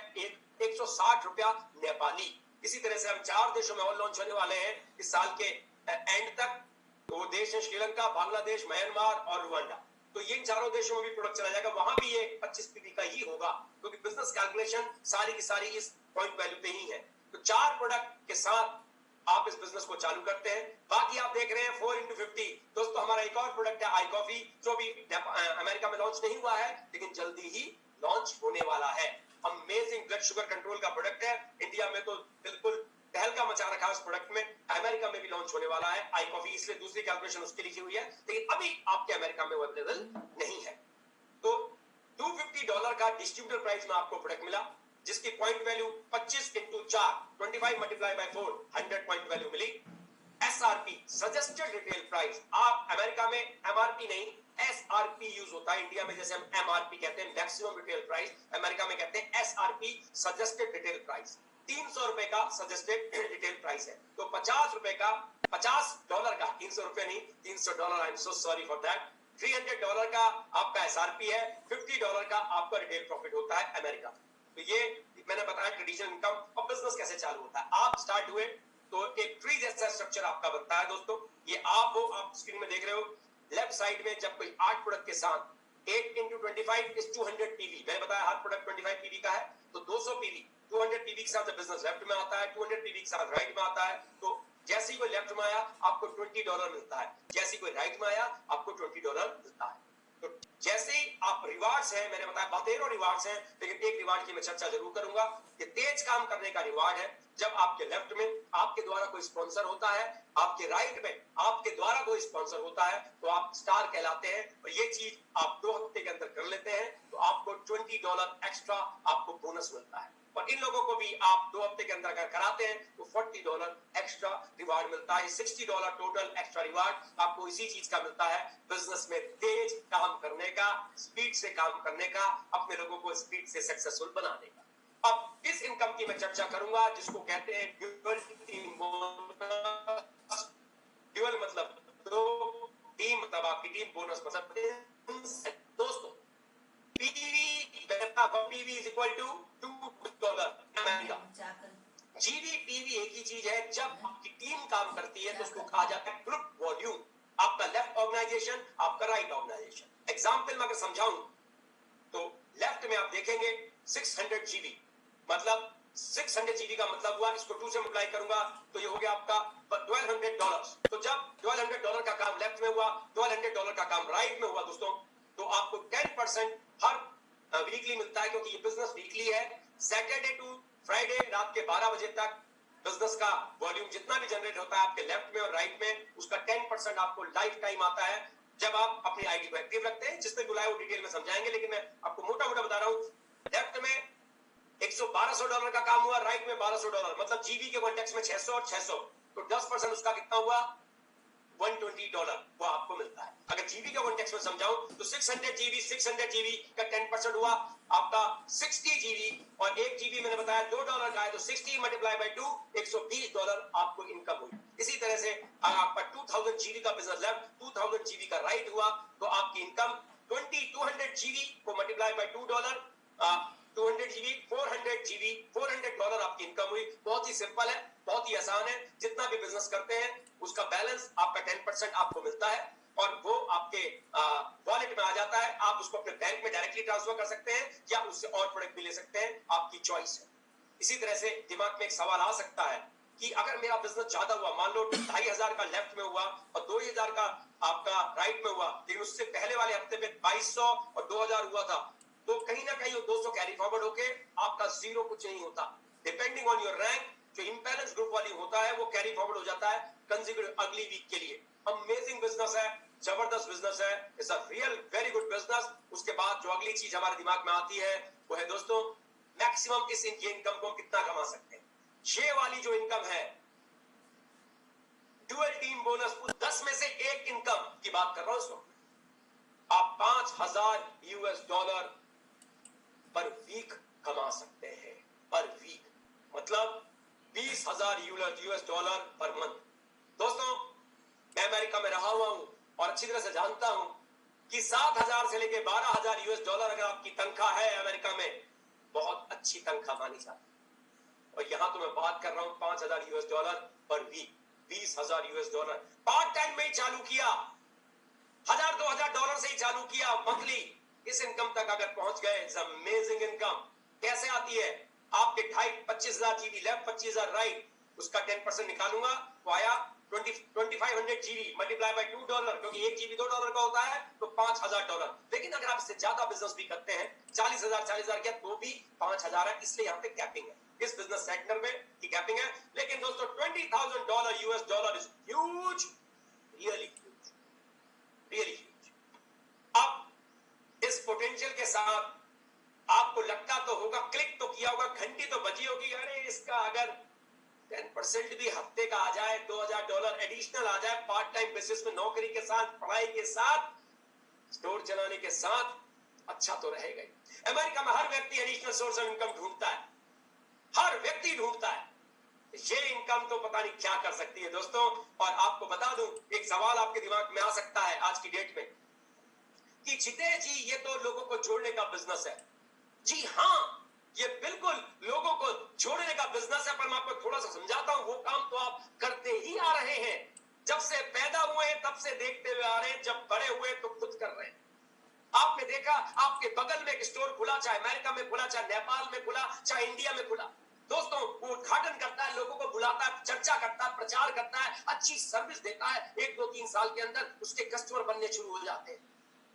160 रुपया नेपाली। इसी तरह से हम 4 देशों में और लॉन्च होने वाले हैं इस साल के एंड तक। तो वो देश है श्रीलंका, बांग्लादेश, म्यांमार और रुवांडा। तो ये इन चारों देशों में भी प्रोडक्ट चला जाएगा, वहां भी ये 25 पीवी का ही होगा, क्योंकि बिजनेस कैलकुलेशन सारी की सारी इस पॉइंट वैल्यू पे ही है। तो 4 प्रोडक्ट के साथ आप इस बिजनेस को चालू करते हैं। बाकी आप देख रहे हैं 4 into 50। दोस्तों हमारा एक और प्रोडक्ट है आई कॉफी, जो भी अमेरिका में लॉन्च नहीं हुआ है लेकिन जल्दी ही लॉन्च होने वाला है। अमेजिंग ब्लड शुगर कंट्रोल का प्रोडक्ट है। इंडिया में तो बिल्कुल तहलका मचा रखा है उस प्रोडक्ट में, अमेरिका में भी लॉन्च होने वाला है आई कॉफी, इसलिए दूसरी कैलकुलेशन उसके लिए हुई है, लेकिन अभी आपके अमेरिका में अवेलेबल नहीं है। तो $250 का डिस्ट्रीब्यूटर प्राइस में आपको प्रोडक्ट मिला, जिसकी point value 25 into 4 25 multiply by 4 100 point value मिली। एसआरपी सजेस्टेड रिटेल प्राइस, आप अमेरिका में एमआरपी नहीं एसआरपी यूज होता है। इंडिया में जैसे हम एमआरपी कहते हैं मैक्सिमम रिटेल प्राइस, अमेरिका में कहते हैं एसआरपी सजेस्टेड रिटेल प्राइस। $300 का सजेस्टेड रिटेल प्राइस है। तो $50 का $50 का, $300 नहीं $300, I am so sorry for that. $300 का आपका एसआरपी है, $50 का आपका रिटेल प्रॉफिट होता है अमेरिका। तो ये मैंने बताया ट्रेडिशनल इनकम और बिजनेस कैसे चालू होता है। आप स्टार्ट हुए तो एक ट्री जैसा स्ट्रक्चर आपका बनता है। दोस्तों ये आप हो, आप स्क्रीन में देख रहे हो, लेफ्ट साइड में जब कोई 8 प्रोडक्ट के साथ 8 into 25 is 200 पीवी, मैंने बताया हर प्रोडक्ट 25 पीवी का है, तो 200 पीवी 200 पीवी के साथ बिजनेस लेफ्ट में आता है, 200 पीवी के साथ राइट में आता है। तो जैसे ही कोई लेफ्ट में आया आपको $20 मिलता है, जैसे ही कोई राइट में आया आपको $20 मिलता है। तो जैसे ही आप रिवार्ड्स हैं, मैंने बताया बतेरों रिवार्ड्स हैं, लेकिन एक रिवार्ड की मैं चर्चा जरूर करूंगा। ये तेज काम करने का रिवार्ड है। जब आपके लेफ्ट में आपके द्वारा कोई स्पॉन्सर होता है, आपके राइट में आपके द्वारा कोई स्पॉन्सर होता है, तो आप स्टार कहलाते हैं। और ये चीज आप 2 हफ्ते के अंदर कर लेते हैं तो आपको $20 एक्स्ट्रा आपको बोनस मिलता है। और इन लोगों को भी आप 2 हफ्ते के अंदर अगर कराते हैं तो $40 एक्स्ट्रा रिवार्ड मिलता है। $60 टोटल एक्स्ट्रा रिवार्ड आपको इसी चीज का मिलता है, बिजनेस में तेज काम करने का, स्पीड से काम करने का, अपने लोगों को स्पीड से सक्सेसफुल बनाने का। अब इस इनकम की मैं चर्चा करूंगा जिसको कहते हैं ड्यूअल टीम बोनस। ड्यूअल मतलब दो, टीम मतलब आपकी टीम, बोनस मतलब दोस्तों PV is equal to $2 America. GV PV एक ही चीज है। जब आपकी टीम काम करती है तो उसको कहा जाता है ग्रुप वॉल्यूम। आपका लेफ्ट ऑर्गेनाइजेशन, आपका राइट ऑर्गेनाइजेशन। एग्जाम्पल में अगर समझाऊं तो लेफ्ट में आप देखेंगे 600 जीबी, मतलब 600 जीबी का मतलब हुआ, इसको 2 से मल्टीप्लाई करूंगा तो ये हो गया आपका $1200। तो जब $1200 का काम लेफ्ट में हुआ, $1200 का काम राइट में हुआ दोस्तों, तो आपको 10% हर वीकली मिलता है, क्योंकि ये बिजनेस वीकली है। सैटरडे टू फ्राइडे रात के 12 बजे तक बिजनेस का वॉल्यूम जितना भी जनरेट होता है आपके लेफ्ट में और राइट में, उसका 10% आपको लाइफ टाइम आता है जब आप अपनी आईडी को एक्टिव रखते हैं। जिसने बुलाया वो डिटेल में समझाएंगे, लेकिन मैं आपको मोटा मोटा बता रहा हूं। लेफ्ट में $1200 का काम हुआ, राइट में $1200, मतलब जीबी के कॉन्टेक्स्ट में 600 और 600, तो 10% उसका कितना हुआ $120 वो आपको मिलता है। अगर जीबी का कॉन्टेक्स्ट में समझाऊं तो 600 जीबी का 10% हुआ आपका 60 जीबी, और 1 जीबी मैंने बताया $2 का है, तो 60 मल्टीप्लाई बाय 2 $120 आपको इनकम हुई। इसी तरह से आपका 2000 जीबी का बिजनेस लेफ्ट, 2000 जीबी का राइट हुआ, तो आपकी इनकम 200 जीबी को मल्टीप्लाई बाय $2, 200 जीबी, 400 जीबी, $400 आपकी इनकम हुई। बहुत ही सिंपल है, बहुत ही आसान है। जितना भी बिजनेस करते हैं उसका बैलेंस आपका 10% आपको मिलता है, और वो आपके वॉलेट में आ जाता है। आप उसको अपने बैंक में डायरेक्टली ट्रांसफर कर सकते हैं या उससे और प्रोडक्ट भी ले सकते हैं, आपकी चॉइस है। इसी तरह से दिमाग में एक सवाल आ सकता है कि अगर मेरा बिजनेस ज्यादा हुआ, मान लो 2500 का लेफ्ट में हुआ और 2000 का आपका राइट में हुआ, लेकिन उससे पहले वाले हफ्ते में 2200 और 2000 हुआ था, तो कहीं ना कहीं 200 कैरी फॉरवर्ड होके आपका जीरो कुछ नहीं होता। डिपेंडिंग ऑन योर रैंक, जो इंपैलेंस ग्रुप वाली होता है वो कैरी फॉरवर्ड हो जाता है कंसेक्यूटिव अगली वीक के लिए। अमेजिंग बिजनेस है, जबरदस्त बिजनेस है, it's a real very good business. उसके बाद जो अगली चीज हमारे दिमाग में आती है वो है दोस्तों मैक्सिमम इस इनकम को कितना कमा सकते हैं। ये वाली जो इनकम है डुअल टीम बोनस, 10 में से एक इनकम की बात कर रहा हूं। आप $5000 पर वीक कमा सकते हैं। पर वीक मतलब $20,000 पर मंथ। दोस्तों मैं अमेरिका में रहा हुआ हूं और अच्छी तरह से जानता हूं कि 7,000 से लेके 12,000 यूएस डॉलर अगर आपकी तनख्वाह है अमेरिका में, बहुत अच्छी तनख्वाह मानी जाती है। और यहां तो मैं बात कर रहा हूं 5,000 US dollar per week, 20,000 US dollar part time में ही चालू किया, 1,000-2,000 डॉलर से ही चालू किया मंथली। इस इनकम तक अगर पहुंच गए, इट्स अमेजिंग इनकम। कैसे आती है? आपके 25,000 जीबी लेफ्ट, 25,000 राइट, उसका 10% निकालूंगा तो आया 2500 जीबी मल्टीप्लाई बाय $2, क्योंकि एक जीबी $2 का होता है, तो $5,000। लेकिन अगर आप इससे ज्यादा बिजनेस भी करते हैं, 40,000 किया तो भी 5,000 है, इसलिए यहां पे कैपिंग है इस बिजनेस सेक्टर में की कैपिंग है। लेकिन दोस्तों $20,000 US dollar is huge, really huge, really huge. अब इस पोटेंशियल के साथ आपको लगता तो होगा, क्लिक तो किया होगा, घंटी तो बजी होगी, अरे इसका अगर 10% भी हफ्ते का आ जाए, $2,000 एडिशनल आ जाए, पार्ट टाइम बेसिस में नौकरी के साथ, पढ़ाई के साथ, स्टोर चलाने के साथ, अच्छा तो रहेगा ही। अमेरिका में हर व्यक्ति एडिशनल सोर्स ऑफ इनकम ढूंढता है, हर व्यक्ति ढूंढता है। ये इनकम तो पता नहीं क्या कर सकती है दोस्तों। और आपको बता दूं, एक सवाल आपके दिमाग में आ सकता है आज की डेट में कि जिते जी ये तो लोगों को जोड़ने का बिजनेस है। जी हां, ये बिल्कुल लोगों को जोड़ने का बिजनेस है, पर मैं आपको थोड़ा सा समझाता हूं। वो काम तो आप करते ही आ रहे हैं, जब से पैदा हुए हैं तब से देखते हुए आ रहे हैं, जब बड़े हुए तो खुद कर रहे हैं। आपने देखा आपके बगल में एक स्टोर खुला, चाहे अमेरिका में खुला, चाहे नेपाल में खुला, चाहे इंडिया में खुला, दोस्तों वो उद्घाटन करता है, लोगों को बुलाता है, चर्चा करता है, प्रचार करता है, अच्छी सर्विस देता है। 1-2-3 साल के अंदर उसके कस्टमर बनने शुरू हो जाते हैं।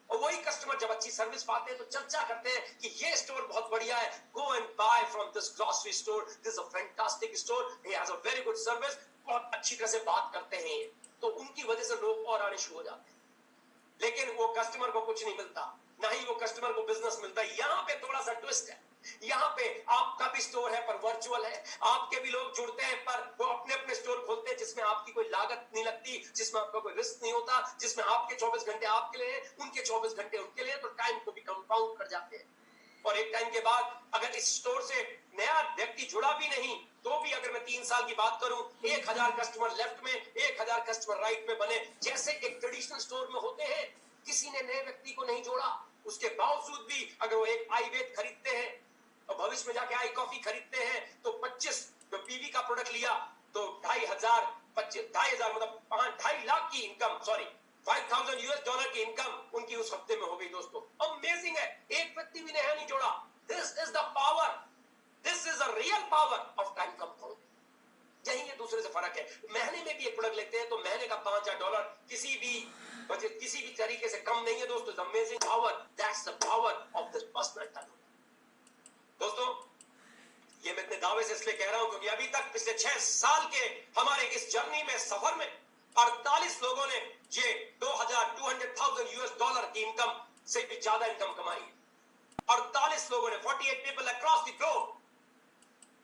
और वही कस्टमर जब अच्छी सर्विस पाते हैं तो चर्चा करते हैं कि ये स्टोर बहुत बढ़िया है, go and buy from this grocery store, this is a fantastic store, he has a very good service. बहुत अच्छी तरह से बात करते हैं, तो उनकी वजह से लोग और आने शुरू हो जाते हैं। लेकिन वो कस्टमर को कुछ नहीं मिलता, ना ही वो कस्टमर को बिजनेस मिलता है। यहां पे थोड़ा सा ट्विस्ट है, यहां पे आपका भी स्टोर है पर वर्चुअल है, आपके भी लोग जुड़ते हैं पर वो अपने अपने स्टोर खोलते हैं जिसमें आपकी कोई लागत नहीं लगती, जिसमें आपका कोई रिस्क नहीं होता, जिसमें आपके 24 घंटे आपके लिए, उनके 24 घंटे उनके लिए, तो टाइम को भी कंपाउंड कर जाते हैं। और एक टाइम के बाद अगर इस स्टोर से नया व्यक्ति जुड़ा भी नहीं, तो भी अगर मैं 3 साल की बात करूं, 1,000 कस्टमर लेफ्ट में, 1,000 कस्टमर राइट में बने, जैसे एक ट्रेडिशनल स्टोर में होते हैं। किसी ने नए व्यक्ति को नहीं जोड़ा, उसके बावजूद भी अगर वो एक आई वेद खरीदते हैं और भविष्य में जाके आई कॉफी खरीदते हैं, तो 25 जो पीवी का प्रोडक्ट लिया तो 2,500 मतलब 2.5 लाख की इनकम, सॉरी 5,000 यूएस डॉलर की इनकम उनकी उस हफ्ते में हो गई। दोस्तों अमेजिंग है, एक व्यक्ति भी नया नहीं जोड़ा। This is the power, this is the real power of time compound. यही ये दूसरे से फर्क है। महीने में भी एक प्रोडक्ट लेते हैं तो महीने का $5,000 किसी भी तरीके से कम नहीं है दोस्तों। Amazing power, that's the power of this personal turnover. दोस्तों ये मैं इतने दावे से इसलिए कह रहा हूं क्योंकि अभी तक पिछले 6 साल के हमारे इस जर्नी में, सफर में 48 लोगों ने ये 200,000 यूएस डॉलर की इनकम से भी ज्यादा इनकम कमाई है। 48 लोगों ने, 48 people across the globe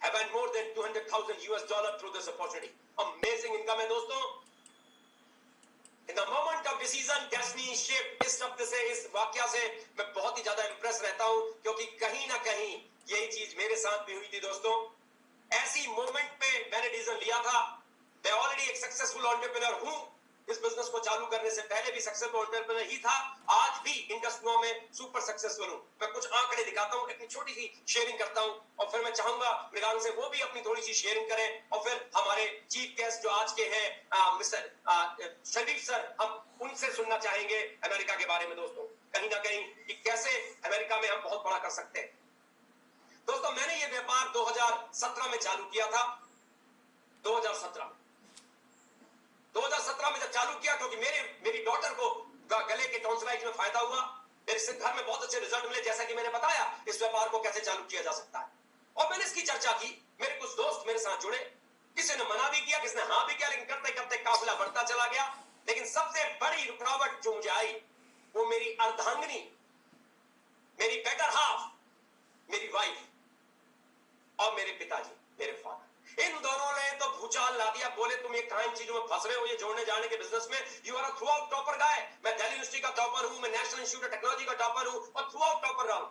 have earned more than 200,000 US dollar through this opportunity. Amazing income है दोस्तों। In the moment of decision, destiny shape, इस शब्द से, इस वाक्या से मैं बहुत ही ज्यादा इंप्रेस रहता हूं, क्योंकि कहीं ना कहीं यही चीज मेरे साथ भी हुई थी दोस्तों। ऐसी मोमेंट पे मैंने डिसीजन लिया था। मैं ऑलरेडी एक सक्सेसफुल एंटरप्रेन्योर हूं, इस बिजनेस को चालू करने से पहले भी सक्सेसफुल एंटरप्रेन्योर ही था, आज भी इंडस्ट्री में सुपर सक्सेसफुल हूं। मैं कुछ आंकड़े दिखाता हूं, अपनी छोटी सी शेयरिंग करता हूं, और फिर मैं चाहूंगा मृगांक से वो भी अपनी थोड़ी सी शेयरिंग करें, और फिर हमारे चीफ गेस्ट जो आज के हैं मिस्टर शरीफ सर, हम उनसे सुनना चाहेंगे अमेरिका के बारे में दोस्तों, कहीं ना कहीं कि कैसे अमेरिका में हम बहुत बड़ा कर सकते हैं। दोस्तों मैंने ये व्यापार 2017 में चालू किया था। 2017 में जब चालू किया, क्योंकि मेरी डॉटर को गले के टॉन्सिलाइटिस में फायदा हुआ, मेरे घर में बहुत अच्छे रिजल्ट मिले, जैसा कि मैंने बताया इस व्यापार को कैसे चालू किया जा सकता है। और मैंने इसकी चर्चा की, मेरे कुछ दोस्त मेरे साथ जुड़े, किसी ने मना भी किया, किसी ने हाँ भी किया, लेकिन करते करते काफिला बढ़ता चला गया। लेकिन सबसे बड़ी रुकावट जो मुझे आई वो मेरी अर्धांगिनी, मेरी बेटर हाफ, मेरी वाइफ और मेरे पिताजी, मेरे फादर। इन दोनों ने तो भूचाल ला दिया। बोले तुम ये कहां चीजों में फंस रहे हो, ये जोड़ने जाने के बिजनेस में। You are a throughout topper guy. मैं दिल्ली यूनिवर्सिटी का टॉपर हूं, मैं नेशनल इंस्टीट्यूट ऑफ टेक्नोलॉजी का टॉपर हूं और थ्रू आउट टॉपर रहा हूं।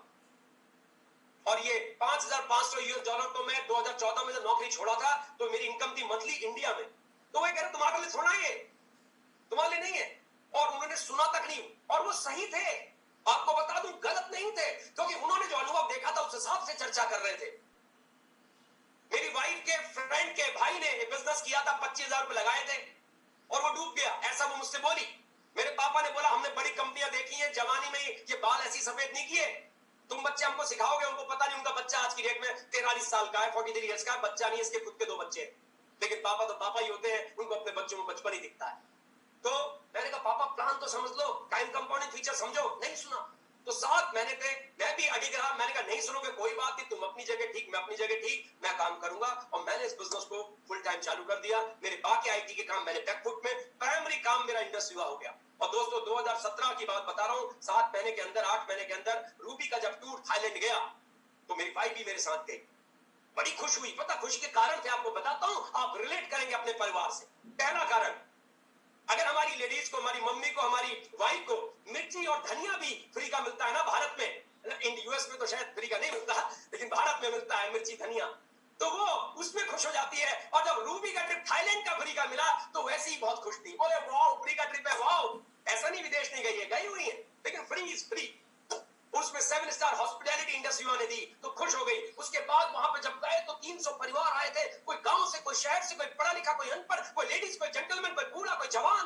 और ये 5,500 यूएस डॉलर तो मैं 2014 में जब नौकरी छोड़ा था तो मेरी इनकम थी मंथली इंडिया में। तो वो कह रहे तुम्हारे लिए थोड़ा, ये तुम्हारे लिए नहीं है। और उन्होंने सुना तक नहीं, और वो सही थे। आपको बता दूं, गलत नहीं थे, क्योंकि उन्होंने जो अनुभव देखा था उस हिसाब से चर्चा कर रहे थे। मेरी वाइफ के फ्रेंड के भाई ने बिजनेस किया था, 25,000 रुपए लगाए थे और वो डूब गया, ऐसा वो मुझसे बोली। मेरे पापा ने बोला, हमने बड़ी कंपनियां देखी हैं, जवानी में ये बाल ऐसी सफेद नहीं किए, तुम बच्चे हमको सिखाओगे। उनको पता नहीं, उनका बच्चा आज की डेट में 43 साल का है, 43 ईयर्स का बच्चा नहीं, इसके खुद के 2 बच्चे हैं, लेकिन पापा तो पापा ही होते हैं, उनको अपने बच्चों में बचपन ही दिखता है। तो मैंने कहा, पापा प्लान तो समझ लो, टाइम कंपाउंडिंग फीचर समझो। नहीं सुना। तो 7 महीने थे, मैं भी अडिग रहा। मैंने कहा, नहीं सुनोगे कोई बात नहीं, तुम अपनी जगह ठीक, मैं अपनी जगह ठीक, मैं काम करूंगा। और मैंने इस बिजनेस को फुल टाइम चालू कर दिया। मेरे बाकी आईटी के काम मैंने बैकफुट में, प्राइमरी काम मेरा इंडस्ट्री हुआ हो गया। और दोस्तों 2017 की बात बता रहा हूं, 7 महीने के अंदर, 8 महीने के अंदर रूबी का जब टूर थाईलैंड गया तो मेरी वाइफ भी मेरे साथ गई। बड़ी खुश हुई। पता खुशी के कारण थे, आपको बताता हूं, आप रिलेट करेंगे अपने परिवार से। पहला कारण, अगर हमारी लेडीज को, हमारी मम्मी को, हमारी वाइफ को मिर्ची और धनिया भी फ्री का मिलता है ना भारत में, यूएस में तो शायद फ्री का नहीं मिलता, लेकिन भारत में मिलता है मिर्ची धनिया, तो वो उसमें खुश हो जाती है। और जब रूबी का ट्रिप थाईलैंड का फ्री का मिला तो वैसे ही बहुत खुश थी। बोले वाह, फ्री का ट्रिप है, वाह। ऐसा नहीं विदेश नहीं गई है, गई हुई है, लेकिन फ्री इज फ्री। उसमें 7 स्टार हॉस्पिटैलिटी इंडस्ट्री ने दी तो खुश हो गई। उसके बाद वहां पे जब गए तो 300 परिवार आए थे, कोई गांव से, कोई शहर से, कोई पढ़ा लिखा, कोई अनपढ़, कोई लेडीज, कोई जेंटलमैन, कोई बूढ़ा, कोई जवान।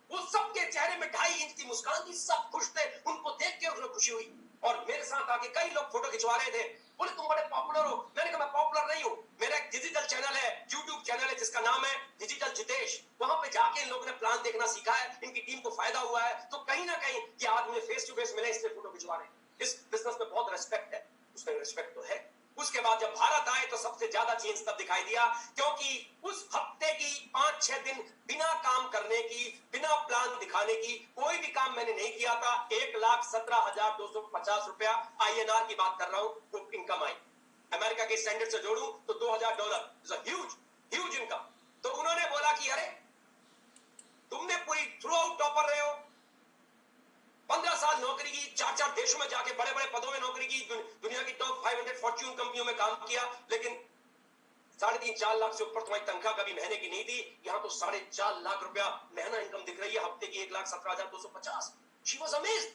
वो सबके चेहरे में 2.5 इंच की मुस्कान थी, सब खुश थे। उनको देख के उन्हें खुशी हुई। और मेरे साथ आके कई लोग फोटो खिंचवा रहे थे। बोले तुम बड़े पॉपुलर हो। मैंने कहा मैं पॉपुलर नहीं हूं, मेरा एक डिजिटल चैनल है, यूट्यूब चैनल है, जिसका नाम है डिजिटल जितेश। वहां पे जाके इन लोगों ने प्लान देखना सीखा है, इनकी टीम को फायदा हुआ है। तो कहीं ना कहीं ये आदमी फेस टू फेस मिले, इसलिए फोटो खिंचवा रहे हैं। इस बिजनेस में बहुत रेस्पेक्ट है, उसमें रेस्पेक्ट तो है। उसके बाद जब भारत आए तो सबसे ज्यादा चेंज तब दिखाई दिया, क्योंकि उस हफ्ते की 5-6 दिन बिना काम करने की, बिना प्लान दिखाने की कोई भी काम मैंने नहीं किया था। 1,17,250 रुपया INR की बात कर रहा हूं, वो इनकम आई। अमेरिका के स्टैंडर्ड से जोड़ूं तो $2,000 ह्यूज इनकम। तो उन्होंने बोला कि अरे तुमने पूरी थ्रू आउट टॉपर रहे हो, 15 साल नौकरी की, 4 देशों में जाके बड़े बड़े पदों में नौकरी की, दुनिया की टॉप 500 फॉर्च्यून कंपनियों में काम किया, लेकिन 3.5-4 लाख से ऊपर तुम्हारी तनख्वाह कभी महीने की नहीं थी। यहां तो 4.5 लाख रुपया महीना इनकम दिख रही है, हफ्ते की 1,17,250। She was amazed.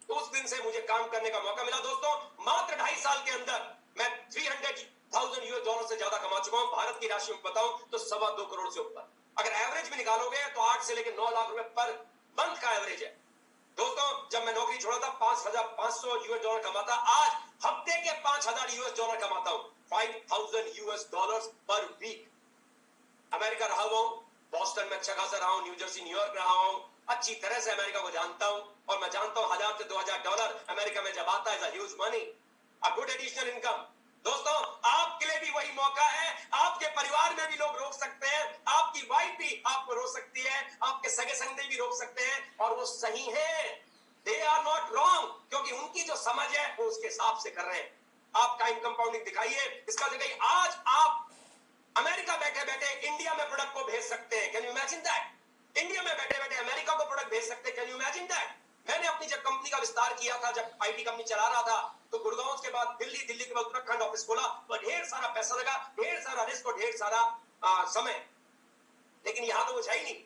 तो उस दिन से मुझे काम करने का मौका मिला। दोस्तों मात्र 2.5 साल के अंदर मैं $300,000 से ज्यादा कमा चुका हूं। भारत की राशि में बताऊं तो 2.25 करोड़ से ऊपर। अगर एवरेज में निकालोगे तो 8 से लेकर 9 लाख रुपए पर मंथ का एवरेज है। दोस्तों जब मैं नौकरी छोड़ा था $5,500 कमाता, आज हफ्ते के $5,000 कमाता हूं, $5,000 पर वीक। अमेरिका रहा हुआ हूं, बॉस्टन में अच्छा खासा रहा हूं, न्यू जर्सी, न्यूयॉर्क रहा हूं, अच्छी तरह से अमेरिका को जानता हूं। और मैं जानता हूं $1,000 से $2,000 अमेरिका में जब आता है huge money, a good additional income. दोस्तों आपके लिए भी वही मौका है, आपके परिवार में भी लोग रोक सकते हैं, आपकी वाइफ भी आपको रोक सकती है, आपके सगे संगी भी रोक सकते हैं, और वो सही है, दे आर नॉट रॉन्ग, क्योंकि उनकी जो समझ है वो उसके हिसाब से कर रहे हैं। आप टाइम कंपाउंडिंग दिखाइए, इसका जगह आज आप अमेरिका बैठे बैठे इंडिया में प्रोडक्ट को भेज सकते हैं। Can you imagine that? India में बैठे बैठे अमेरिका को प्रोडक्ट भेज सकते हैं। Can you imagine that? मैंने अपनी जब कंपनी का विस्तार किया था, जब आईटी कंपनी चला रहा था, तो गुड़गांव के बाद दिल्ली, दिल्ली के बाद उत्तराखंड ऑफिस खोला, तो ढेर सारा पैसा लगा, ढेर सारा रिस्क और ढेर सारा समय, लेकिन यहां तो वो है ही नहीं।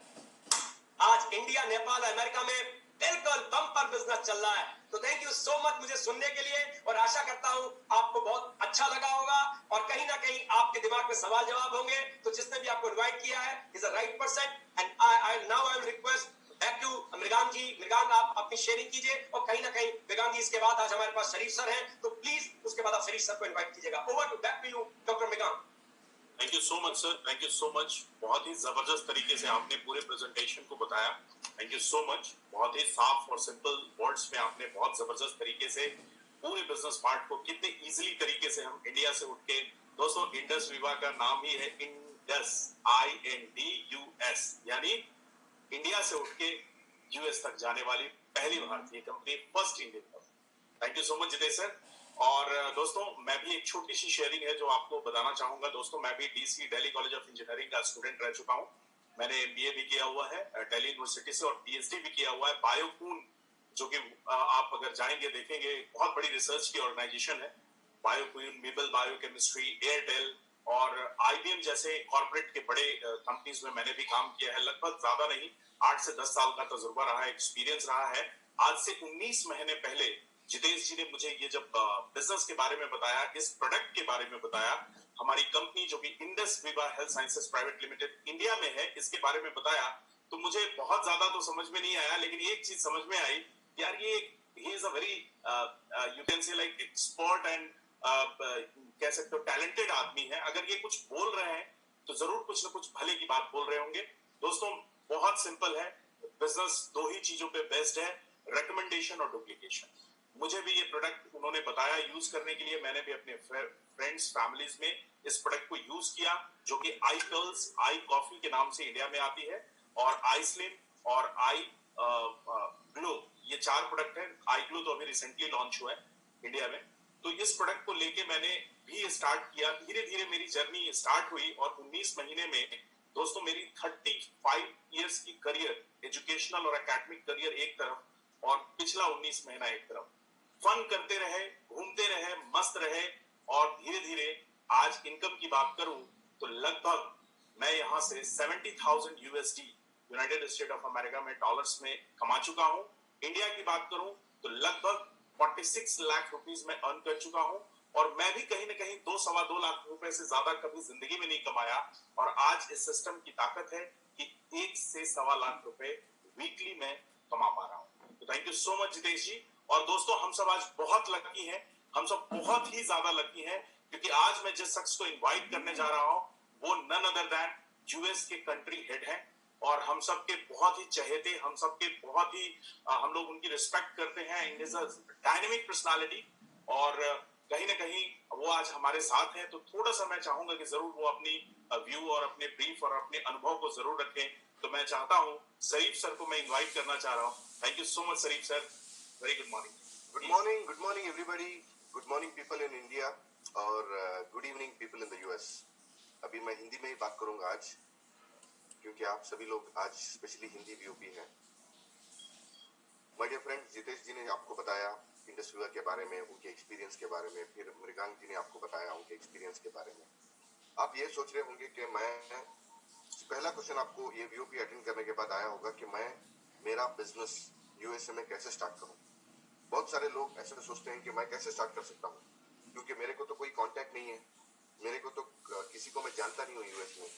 आज इंडिया, नेपाल, अमेरिका में बिल्कुल बम्पर बिजनेस चल रहा है। तो थैंक यू सो मच मुझे सुनने के लिए, और आशा करता हूं आपको बहुत अच्छा लगा होगा, और कहीं ना कहीं आपके दिमाग में सवाल जवाब होंगे। तो जिसने भी आपको इनवाइट किया है is a right person, and I now I will request back to Mrigank ji. Mrigank आप अपनी शेयरिंग कीजिए, और कहीं ना कहीं मृगांक जी इसके बाद आज हमारे पास शरीफ सर हैं, तो प्लीज उसके बाद आप शरीफ सर को इन्वाइट कीजिएगा। Over to back to you doctor Mrigank. Thank you so much sir, thank you so much. बहुत ही जबरदस्त तरीके से आपने पूरे प्रेजेंटेशन को बताया। Thank you so much. बहुत ही साफ और सिंपल वर्ड्स में आपने बहुत जबरदस्त तरीके से पूरे बिजनेस पार्ट को कितने इजीली तरीके से हम इंडिया से उठ के, दोस्तों इंडस विवा का नाम ही है इंडस, INDUS, यानी इंडिया से उठ के यूएस तक जाने वाली पहली भारतीय company, first Indian company. Thank you so much Jitesh sir. और दोस्तों मैं भी एक छोटी सी शेयरिंग है जो आपको बताना चाहूंगा। दोस्तों मैं भी DC Delhi college of engineering का स्टूडेंट रह चुका हूं। मैंने MBA भी किया हुआ है दिल्ली यूनिवर्सिटी से, और PhD भी किया हुआ है बायोकून, जो कि आप अगर जाएंगे देखेंगे बहुत बड़ी रिसर्च की ऑर्गेनाइजेशन है बायोकून, मीबल बायोकेमिस्ट्री, एयरटेल, और IBM जैसे कॉर्पोरेट के बड़े कंपनीज में मैंने भी काम किया है, लगभग ज्यादा नहीं 8 से 10 साल का तजुर्बा रहा है, एक्सपीरियंस रहा है। आज से 19 महीने पहले जितेश जी ने मुझे ये जब बिजनेस के बारे में बताया, इस प्रोडक्ट के बारे में बताया, हमारी कंपनी जो कि इंडस विवा health sciences private limited India में है, इसके बारे में बताया, तो मुझे बहुत ज्यादा तो समझ में नहीं आया, लेकिन एक चीज समझ में आई, यार ये he is a very you can say like expert and कह सकते हो टैलेंटेड आदमी है। अगर ये कुछ बोल रहे हैं तो जरूर कुछ ना कुछ भले की बात बोल रहे होंगे। दोस्तों बहुत सिंपल है, बिजनेस दो ही चीजों पे बेस्ड है, रिकमेंडेशन और डुप्लीकेशन। मुझे भी ये प्रोडक्ट उन्होंने बताया यूज करने के लिए, मैंने भी अपने फ्रेंड्स फैमिलीज में इस प्रोडक्ट को यूज किया, जो कि आई कर्ल्स आई कॉफी के नाम से इंडिया में आती है, और आई स्लिम और आई ग्लो, ये 4 प्रोडक्ट है। आई ग्लो तो अभी रिसेंटली लॉन्च हुआ है इंडिया में। तो इस प्रोडक्ट को लेके मैंने भी स्टार्ट किया, धीरे धीरे मेरी जर्नी स्टार्ट हुई, और 19 महीने में दोस्तों मेरी 35 इयर्स की करियर, एजुकेशनल और एकेडमिक करियर एक तरफ, और पिछला 19 महीना एक तरफ, फन करते रहे, घूमते रहे, मस्त रहे, और धीरे धीरे आज इनकम की बात करूं तो लगभग मैं यहां से 70,000 USD, United state of America में डॉलर्स में कमा चुका हूं। इंडिया की बात करूं तो लगभग 46 लाख रुपीस में अर्न कर चुका हूं, और मैं भी कहीं ना कहीं 2-2.25 लाख रुपए से ज्यादा कभी जिंदगी में नहीं कमाया, और आज इस सिस्टम की ताकत है कि 1 से 1.25 लाख रुपए वीकली में कमा पा रहा हूं। तो thank you so much Jitesh ji. और दोस्तों हम सब आज बहुत लकी हैं, हम सब बहुत ही ज्यादा लकी हैं, क्योंकि आज मैं जिस शख्स को इनवाइट करने जा रहा हूं वो नन अदर देन यूएस के कंट्री हेड हैं, और हम सब के बहुत ही चहेते, हम सब के बहुत ही हम लोग उनकी रिस्पेक्ट करते हैं। इन इज अ डायनेमिक पर्सनालिटी, और कहीं ना कहीं वो आज हमारे साथ हैं। तो थोड़ा सा मैं चाहूंगा कि जरूर वो अपनी व्यू और अपने ब्रीफ और अपने अनुभव को जरूर रखें। तो मैं चाहता हूं शरीफ सर को मैं इनवाइट करना चाह रहा हूं। Thank you so much Sharif sir, very good morning. Good morning everybody, good morning people in India, और good evening people in the US. अभी मैं हिंदी में ही बात करूंगा आज, क्योंकि आप सभी लोग आज स्पेशली हिंदी वीओपी हैं। माय डियर फ्रेंड्स, जितेश जी ने आपको बताया इंडस्ट्री के बारे में, उनके एक्सपीरियंस के बारे में, फिर मृगांक जी ने आपको बताया उनके एक्सपीरियंस के बारे में। आप ये सोच रहे होंगे कि मैं, पहला क्वेश्चन आपको ये वीओपी अटेंड करने के बाद आया होगा कि मैं मेरा बिजनेस यूएसए में कैसे स्टार्ट करूं। बहुत सारे लोग ऐसे सोचते हैं कि मैं कैसे स्टार्ट कर सकता हूँ, क्योंकि मेरे को तो कोई कांटेक्ट नहीं है, मेरे को तो किसी को मैं जानता नहीं हूँ यूएस में।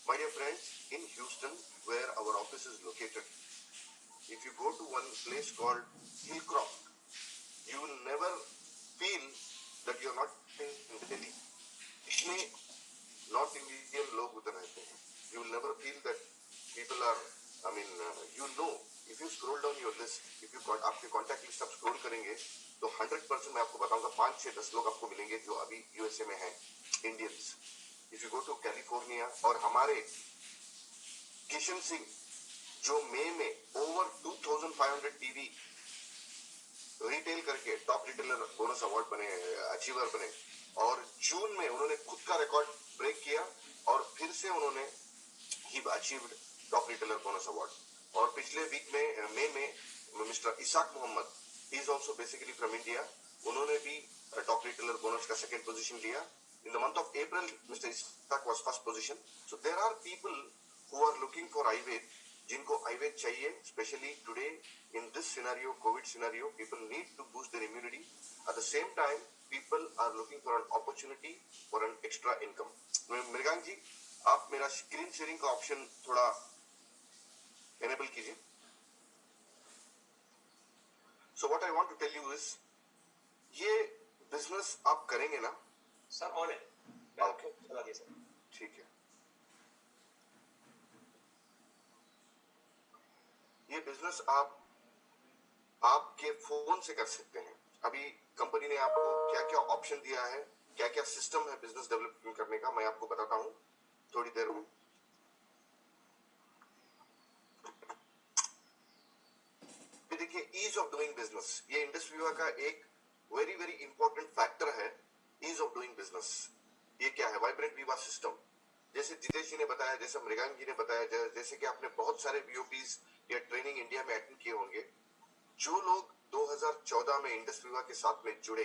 My dear friends, in Houston where our office is located, if you go to one place called Hillcroft, you will never feel that you are not in Delhi. इसमें नॉर्थ इंडियन लोग उधर रहते हैं। You will never feel that people are, I mean you know, if you scroll down your list, if you आपके contact list आप scroll करेंगे तो 100% मैं आपको बताऊंगा 5 से 10 लोग आपको मिलेंगे जो अभी यूएसए में हैं, Indians. If you go to California, और हमारे किशन सिंह जो मई में ओवर 2500 टीवी रिटेल करके टॉप रिटेलर बोनस अवार्ड बने, अचीवर बने, और जून में उन्होंने खुद का रिकॉर्ड ब्रेक किया, और फिर से उन्होंने ही achieved top retailer bonus award. और पिछले वीक में मई में mister Isaac Mohammed, he is also basically from India, उन्होंने भी टॉप रिटेलर बोनस का सेकंड पोजीशन लिया। In the month of April mister Isaac was first position. So there are people who are looking for Ayurveda, जिनको आयुर्वेद चाहिए, specially today in this scenario, COVID scenario, people need to boost their immunity. At the same time people are looking for an opportunity for an extra income. Mrigank ji, आप मेरा screen sharing का option थोड़ा enable कीजिए। So what I want to tell you is, ये business आप करेंगे ना sir? On है, ओके, चला दिया सर। ठीक है। ये बिजनेस आप आपके फोन से कर सकते हैं। अभी कंपनी ने आपको क्या क्या ऑप्शन दिया है, क्या क्या सिस्टम है बिजनेस डेवलपमेंट करने का, मैं आपको बताता हूं थोड़ी देर में। देखिए, ईज ऑफ डूइंग बिजनेस, ये इंडस्ट्री का एक वेरी वेरी इंपॉर्टेंट फैक्टर है, ईज ऑफ डूइंग बिजनेस। ये क्या है? वाइब्रेंट विवा सिस्टम। जैसे जितेश जी ने बताया, जैसे मृगांक जी ने बताया, जैसे कि आपने बहुत सारे वीओपीज या ट्रेनिंग इंडिया में अटेंड किए होंगे। जो लोग 2014 में इंडस्ट्री विवा के साथ में जुड़े,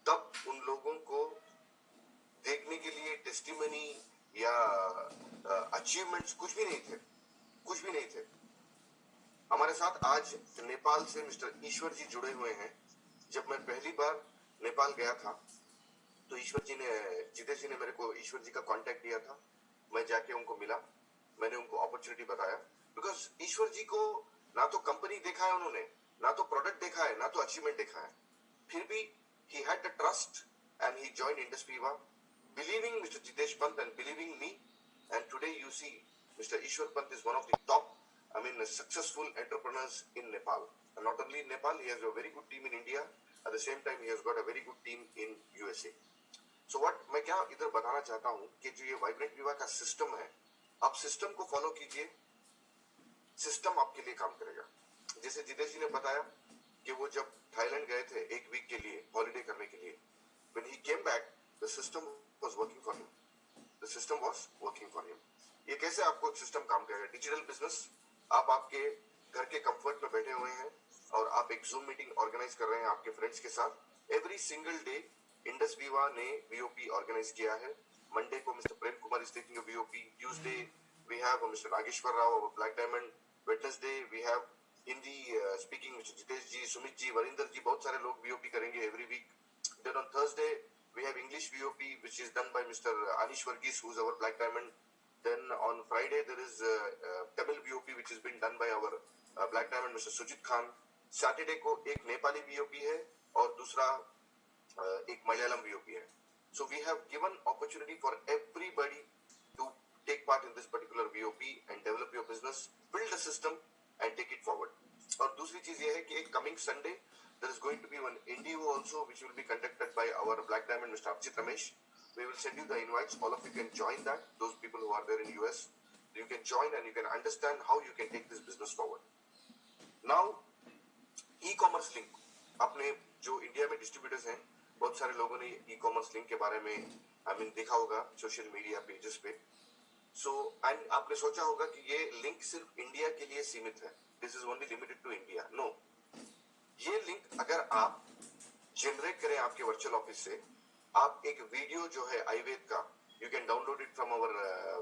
तब उन लोगों को देखने के लिए टेस्टिमनी या अचीवमेंट्स कुछ भी नहीं थे, कुछ भी नहीं थे। हमारे साथ आज नेपाल से मिस्टर ईश्वर जी जुड़े हुए हैं। जब मैं पहली बार नेपाल गया था तो ईश्वर जी ने, जितेश जी ने मेरे को ईश्वर जी का कांटेक्ट दिया था। मैं जाके उनको मिला, मैंने उनको अपॉर्चुनिटी बताया, बिकॉज ईश्वर जी को ना तो कंपनी देखा है उन्होंने, ना तो प्रोडक्ट देखा है, ना तो अचीवमेंट देखा है, फिर भी he had the trust and he joined Indus Viva, believing Mr. Jitesh Pant and believing me. And today you see Mr. Ishwar Pant is one of the top, successful entrepreneurs in Nepal. And not only in Nepal, he has a very good team in India. At the same time, he has got a very good team in USA. So what मैं क्या इधर बताना चाहता हूँ कि जो ये vibrant विवा का सिस्टम है, आप सिस्टम को फॉलो कीजिए, सिस्टम आपके लिए काम करेगा। जैसे जितेश जी ने बताया कि वो जब थाईलैंड गए थे एक वीक के लिए हॉलिडे करने के लिए, when he came back the system was working for him, the system was working for him। ये कैसे आपको सिस्टम काम करेगा? डिजिटल बिजनेस, आप आपके घर के कंफर्ट में बैठे हुए हैं और आप एक जूम मीटिंग ऑर्गेनाइज कर रहे हैं आपके फ्रेंड्स के साथ। Every single day Indus Viva ने वीओपी ऑर्गेनाइज किया है। मंडे को mister Prem Kumar is taking a VOP, Tuesday we have mister Nageshwar Rao black diamond, Wednesday we have Hindi speaking mister Jitesh ji, Sumit ji, Varinder ji, बहुत सारे लोग वीओपी करेंगे every week. Then on Thursday we have English VOP which is done by Mr. Anish Varghese, who is our black diamond. Then on Friday there is Tamil VOP which has been done by our black diamond Mr. Sujit Khan. Saturday को एक Nepali VOP है और दूसरा एक Malayalam VOP है। So we have given opportunity for everybody to take part in this particular VOP and develop your business, build a system and take it forward. और दूसरी चीज ये है कि एक coming Sunday there is going to be one NDO also which will be conducted by our black diamond Mr. Abhijit Ramesh. We will send you the invites, all of you can join that, those people who are there in US, you can join and you can understand how you can take this business forward. Now e-commerce link, अपने जो India में distributors हैं, बहुत सारे लोगों ने e-commerce link के बारे में देखा होगा सोशल मीडिया पेजेस पे। सो एंड आपने सोचा होगा कि ये लिंक सिर्फ इंडिया के लिए सीमित है, this is only limited to India. No, ये लिंक अगर आप जनरेट करें आपके वर्चुअल ऑफिस से, आप एक वीडियो जो है आयुर्वेद का, you can download it from our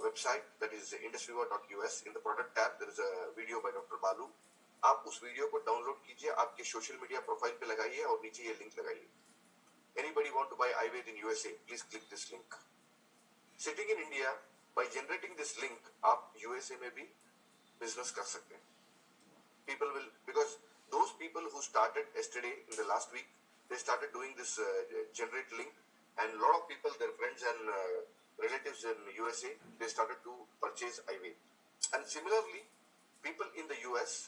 website that is indusviva.us। In the product tab there is a video by doctor Balu. आप उस वीडियो को डाउनलोड कीजिए, आपके सोशल मीडिया प्रोफाइल पे लगाइए और नीचे ये लिंक लगाइए। Anybody want to buy Ayurved in USA, please click this link. Sitting in India, by generating this link, आप USA में भी business कर सकते हैं। People will, because those people who started yesterday in the last week, they started doing this generate link, and a lot of people, their friends and relatives in USA, they started to purchase Ayurved. And similarly, people in the US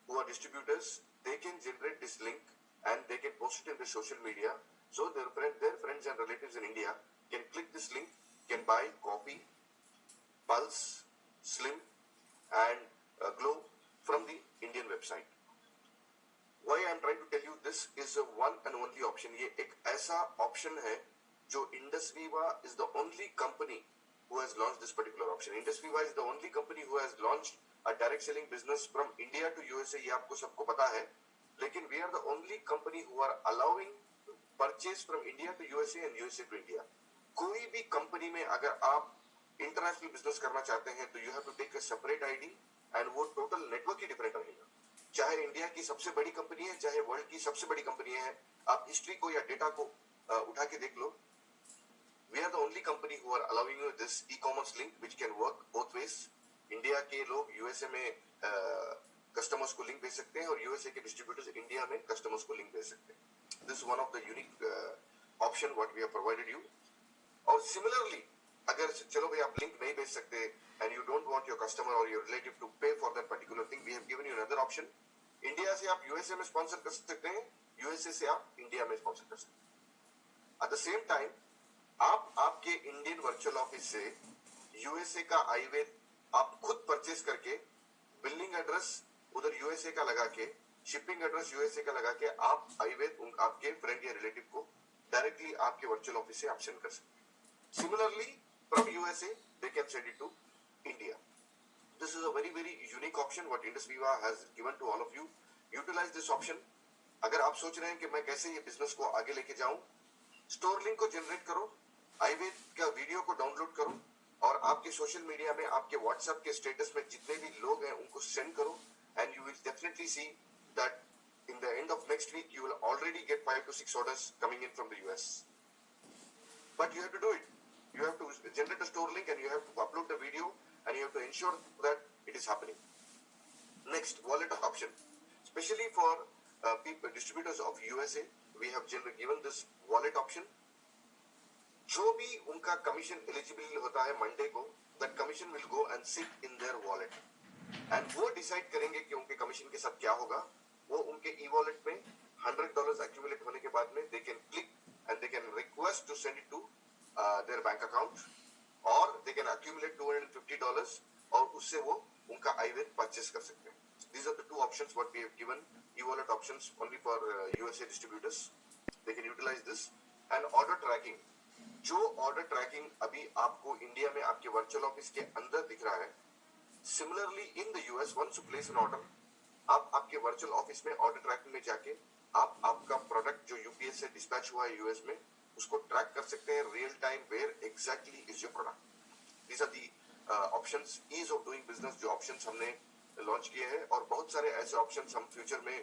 who are distributors, they can generate this link and they can post it in the social media. So their friends and relatives in India can click this link, can buy coffee, Pulse, Slim, and Glow from the Indian website. Why I am trying to tell you this is a one and only option. ये एक ऐसा option है जो Indus Viva is the only company who has launched this particular option. Indus Viva is the only company who has launched a direct selling business from India to USA. ये आपको सबको पता है, लेकिन we are the only company who are allowing purchase from India to USA and USA to India. कोई भी company में अगर आप इंटरनेशनल बिजनेस करना चाहते हैं तो you have to take a separate ID and वो टोटल नेटवर्क ही डिफरेंट रहेगा। चाहे इंडिया की सबसे बड़ी कंपनी है, चाहे वर्ल्ड की सबसे बड़ी कंपनी है, आप हिस्ट्री को या डेटा को उठा के देख लो। We are the only company who are allowing you this e-commerce link which can work both ways. India के लोग यूएसए में कस्टमर्स को लिंक भेज सकते हैं और यूएसए के डिस्ट्रीब्यूटर्स इंडिया में कस्टमर्स को लिंक भेज सकते हैं। This one of the unique option what we have provided you. और सिमिलरली अगर चलो भाई आप लिंक नहीं भेज सकते and you don't want your customer और your relative to pay for that particular thing, we have given you another option. India से आप यूएसए में स्पॉन्सर कर सकते हैं, यूएसए से आप इंडिया में स्पॉन्सर कर सकते हैं। एट द सेम टाइम आप आपके इंडियन वर्चुअल ऑफिस से यूएसए का आयुर्वेद आप खुद परचेस करके बिलिंग एड्रेस उधर यूएसए का लगा के, शिपिंग एड्रेस यूएसए का लगा के आप आयुर्वेद आपके फ्रेंड या रिलेटिव को डायरेक्टली आपके वर्चुअल ऑफिस से आप सेंड कर सकते हैं। Similarly from USA they can send it to India. This is a very very unique option what Indus Viva has given to all of you. Utilise this option. अगर आप सोच रहे हैं कि मैं कैसे ये बिजनेस को आगे लेके जाऊं, स्टोर लिंक को जनरेट करो, iWaith का वीडियो को डाउनलोड करो और आपके सोशल मीडिया में, आपके व्हाट्सएप के स्टेटस में जितने भी लोग हैं उनको सेंड करो, and you will definitely see that in the end of next week you will already get 5 to 6 orders coming in from the US. But you have to do it. You have to generate a store link and you have to upload the video and you have to ensure that it is happening. Next, wallet option. Especially for people, distributors of USA, we have given this wallet option. जो भी उनका commission eligible होता है Monday को, that commission will go and sit in their wallet. And वो decide करेंगे कि उनके कमीशन के साथ क्या होगा. वो उनके ई वॉलेट में $100 एक्यूमुलेट होने के बाद में they can click and they can request to send it to their bank account, और दे कैन एक्यूमुलेट $250 और उससे वो उनका iWaith परचेस कर सकते हैं. These are the two options what we have given, e-wallet options only for USA distributors. They can utilize this. And order tracking. जो order tracking अभी आपको इंडिया में आपके वर्चुअल ऑफिस के अंदर दिख रहा है, similarly in the US, once you place an order, आप आपके वर्चुअल ऑफिस में ऑर्डर ट्रैकिंग में जाके आप आपका प्रोडक्ट जो यूपीएस से डिस्पैच हुआ है यूएस में, उसको ट्रैक कर सकते हैं real time, where exactly is your product. These are the options, ease of doing business जो ऑप्शंस हमने लॉन्च किए हैं, और बहुत सारे ऐसे ऑप्शंस हम फ्यूचर में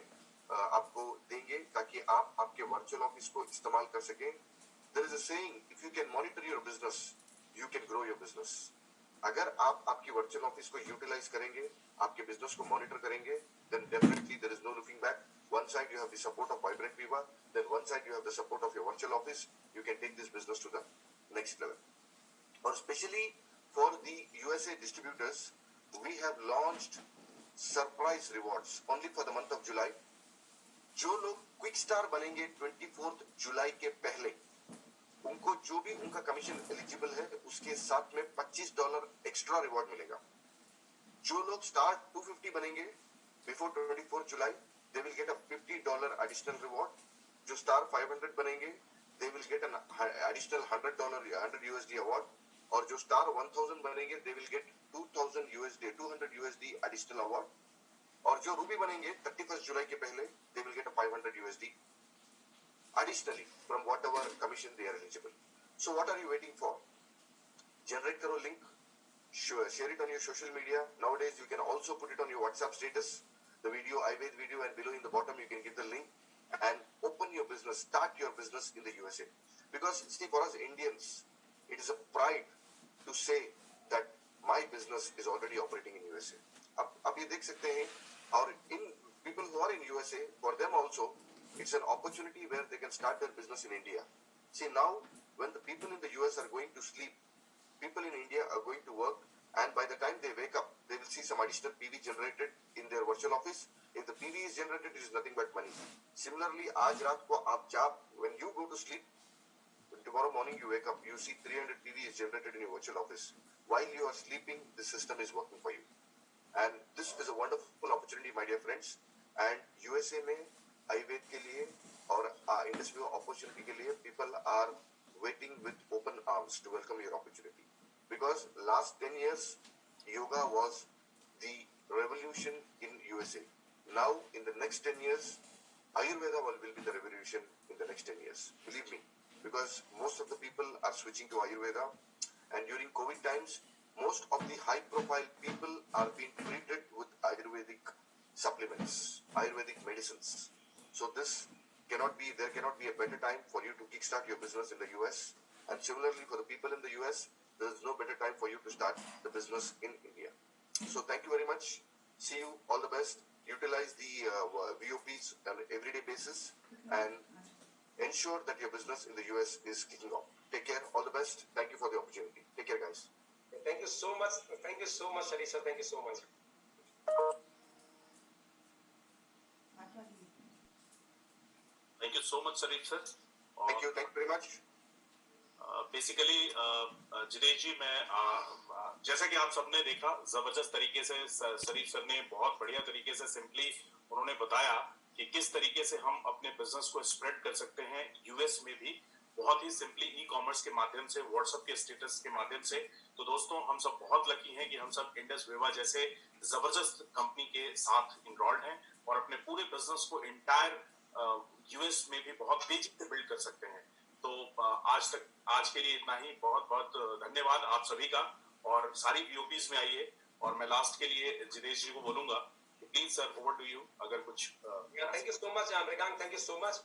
आपको देंगे ताकि आप आपके वर्चुअल ऑफिस को इस्तेमाल कर सकें. There is a saying, if you can monitor your business you can grow your business. अगर आप आपकी वर्चुअल ऑफिस को यूटिलाइज करेंगे, आपके बिजनेस को मॉनिटर करेंगे, then definitely there is no looking back. One side you have the support of Vibrant Viva, then one side you have the support of your virtual office. You can take this business to the next level. Or especially for the USA distributors, we have launched surprise rewards only for the month of July. जो लोग quick star बनेंगे 24 जुलाई के पहले, उनको जो भी उनका commission eligible है उसके साथ में $25 एक्स्ट्रा रिवॉर्ड मिलेगा. जो लोग स्टार 250 बनेंगे before 24 July, they will get a $50 additional reward. जो स्टार 500 बनेंगे, they will get an additional $100 USD award. और जो स्टार 1000 बनेंगे, they will get $200 USD additional award. और जो रूबी बनेंगे 31 जुलाई के पहले, they will get a $500 USD additionally from whatever commission they are eligible. So what are you waiting for? Generate karo link, share it on your social media. Nowadays you can also put it on your WhatsApp status, the video, iWaith video, and below in the bottom you can give the link and open your business, start your business in the USA. Because see, for us Indians, it is a pride to say that my business is already operating in USA. अब ये देख सकते हैं, और in people who are in USA, for them also it's an opportunity where they can start their business in India. See, now when the people in the US are going to sleep, people in India are going to work, and by the time they wake up, they will see some additional PV generated in their virtual office. If the PV is generated, it is nothing but money. Similarly, आज रात को आप जब when you go to sleep, tomorrow morning you wake up, you see 300 PV is generated in your virtual office. While you are sleeping, the system is working for you. And this is a wonderful opportunity, my dear friends. And USA में iWaith के लिए और industry opportunity के लिए people are waiting with open arms to welcome your opportunity. Because last 10 years, yoga was the revolution in USA. Now, in the next 10 years, Ayurveda will be the revolution in the next 10 years. Believe me. Because most of the people are switching to Ayurveda. And during COVID times, most of the high-profile people are being treated with Ayurvedic supplements, Ayurvedic medicines. So there cannot be a better time for you to kickstart your business in the US. And similarly for the people in the US, there is no better time for you to start the business in India. So thank you very much. See you, all the best. Utilize the VOPs on an everyday basis and ensure that your business in the US is kicking off. Take care, all the best. Thank you for the opportunity. Take care, guys. Thank you so much. Thank you so much, Sharif sir. Thank you so much. Thank you so much, Sharif sir. Thank you very much. Basically Jinesh ji, मैं जैसा कि आप सबने देखा, जबरदस्त तरीके से शरीफ sir ने बहुत बढ़िया तरीके से सिंपली उन्होंने बताया कि किस तरीके से हम अपने बिजनेस को स्प्रेड कर सकते हैं यूएस में भी, बहुत ही सिंपली ई कॉमर्स के माध्यम से, व्हाट्सएप के स्टेटस के माध्यम से. तो दोस्तों, हम सब बहुत लकी हैं कि हम सब इंडस विवा जैसे जबरदस्त कंपनी के साथ इनरोल्ड हैं और अपने पूरे बिजनेस को इंटायर यूएस में भी बहुत तेजी से बिल्ड कर सकते हैं. तो आज तक आज के लिए इतना ही। बहुत बहुत धन्यवाद आप सभी का, और सारी पीओपीज में आइए। और मैं लास्ट के लिए जितेश जी को बोलूंगा, please sir, over to you, अगर कुछ thank you so much Mrigank, thank you so much.